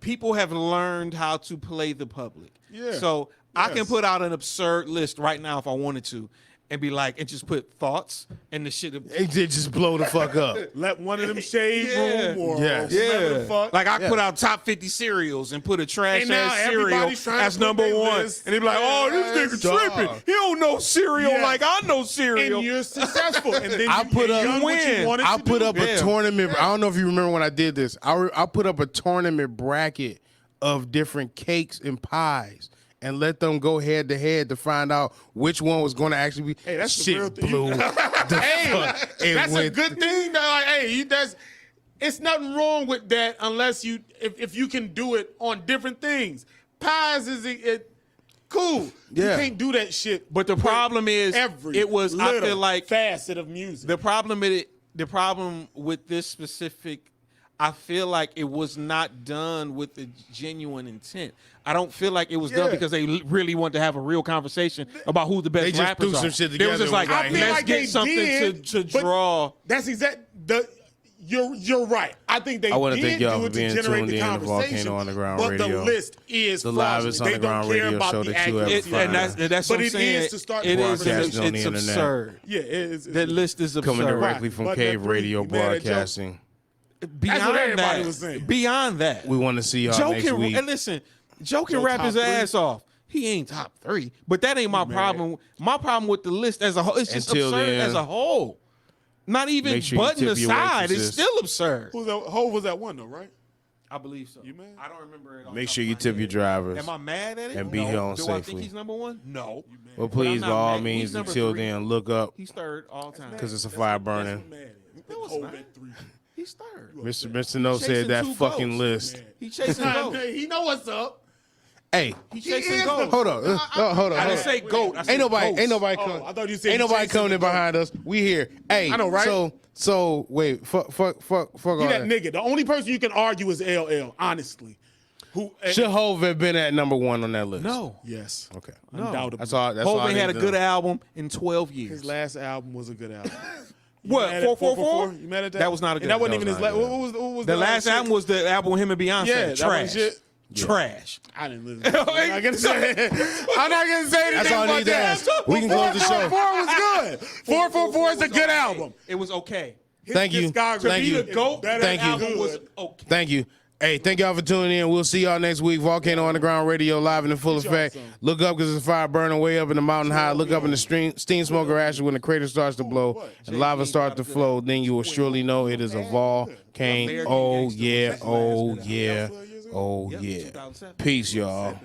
people have learned how to play the public. Yeah. So I can Yes. put out an absurd list right now if I wanted to, and be like, and just put thoughts and the shit. It did just blow the fuck up. Let one of them shade Yeah. room or Yes. whatever the fuck. Like I put out top 50 cereals and put a trash And now ass cereal everybody's trying to as put number their one, list. and they be like, "Oh, this nigga Dog. tripping. He don't know cereal Yes. like I know cereal." and you're successful. And then I you, put you up- done what win. you wanted I to put do. up Yeah. a tournament. I don't know if you remember when I did this. I put up a tournament bracket of different cakes and pies and let them go head to head to find out which one was going to actually be. Hey, that's the shit real thing. blew the fuck. It That's a went- good thing. Though. Like, hey, it's nothing wrong with that unless if you can do it on different things. Pies is cool. Yeah. You can't do that shit. But the problem is, every it was. I little feel like facet of music. the problem with this specific, I feel like it was not done with a genuine intent. I don't feel like it was done Yeah. because they really wanted to have a real conversation about who the best They just rappers threw are. some shit They was together just like, and was like, I feel let's like get they something did, to but draw. That's you're right. I think they I wanna did thank y'all do for it to being generate tuned the in to conversation. Volcano Underground but Radio. the list is The fraudulent. livest They don't underground care radio about show the that you ever accuracy. find. And that's but what I'm it saying. is to start It the is. Broadcasting on It's the internet. absurd. Yeah, it is. That list is absurd. Coming directly Right. from But Cave that Radio three, you mad at Joe? Broadcasting. Beyond what everybody that, was saying. Beyond that, We want to see y'all Joe next can week. and listen. Joe can Joe rap top his three? ass off. He ain't top 3, but that ain't my problem. My problem with the list as a whole, it's just Until absurd then, as a whole. Not even make sure you button tip your aside. It's waitresses. still absurd. Hove was that one though, right? I believe so. You mad? I don't remember it. off Make the sure top you of my tip your head. drivers. Am I mad at it? And be no. home Do I safely. think he's number one? No. Well, But please, I'm by not all mad. means, He's number until 3. then, look up He's third all time. because it's a fire burning. That's what mad is. No, it's Hove not. at 3. He's third. Mr. No Chasing said that 2 fucking goats. list. He chasing goats. He know what's up. Hey, He chasing is goats. hold on. Hold on. I didn't say goat. I said Ain't nobody goats. coming. I thought you said Ain't you nobody chasing coming the in behind us. We here. Hey, I know, right? So wait, fuck all He that that. nigga. The only person you can argue is LL, honestly. Who? Should Hove have been at number 1 on that list? No. Yes. Okay. Undoubtedly. That's all. That's all. Hov I ain't had a need to good know. album in 12 years. His last album was a good album. What, mad at 444? You mad at that? That was not a good And that wasn't album. even his That last. was What was The last last shit? album was the album with him and Beyonce. Yeah, that Trash. was shit. Trash. I didn't listen. I'm not gonna say. I'm not gonna say anything That's all I about need to that. ask. We can close the show. 444 was good. 444 is a good album. It was okay. Thank you. Discography Thank is you. GOAT, better Thank you. album was good. okay. Thank you. Hey, thank y'all for tuning in. We'll see y'all next week. Volcano Underground Radio live in the full effect. Look up because there's a fire burning way up in the mountain high. Look up in the steam smoke or ashes when the crater starts to blow and lava starts to flow. Then you will surely know it is a volcano. Oh yeah, oh yeah, oh yeah. Peace, y'all.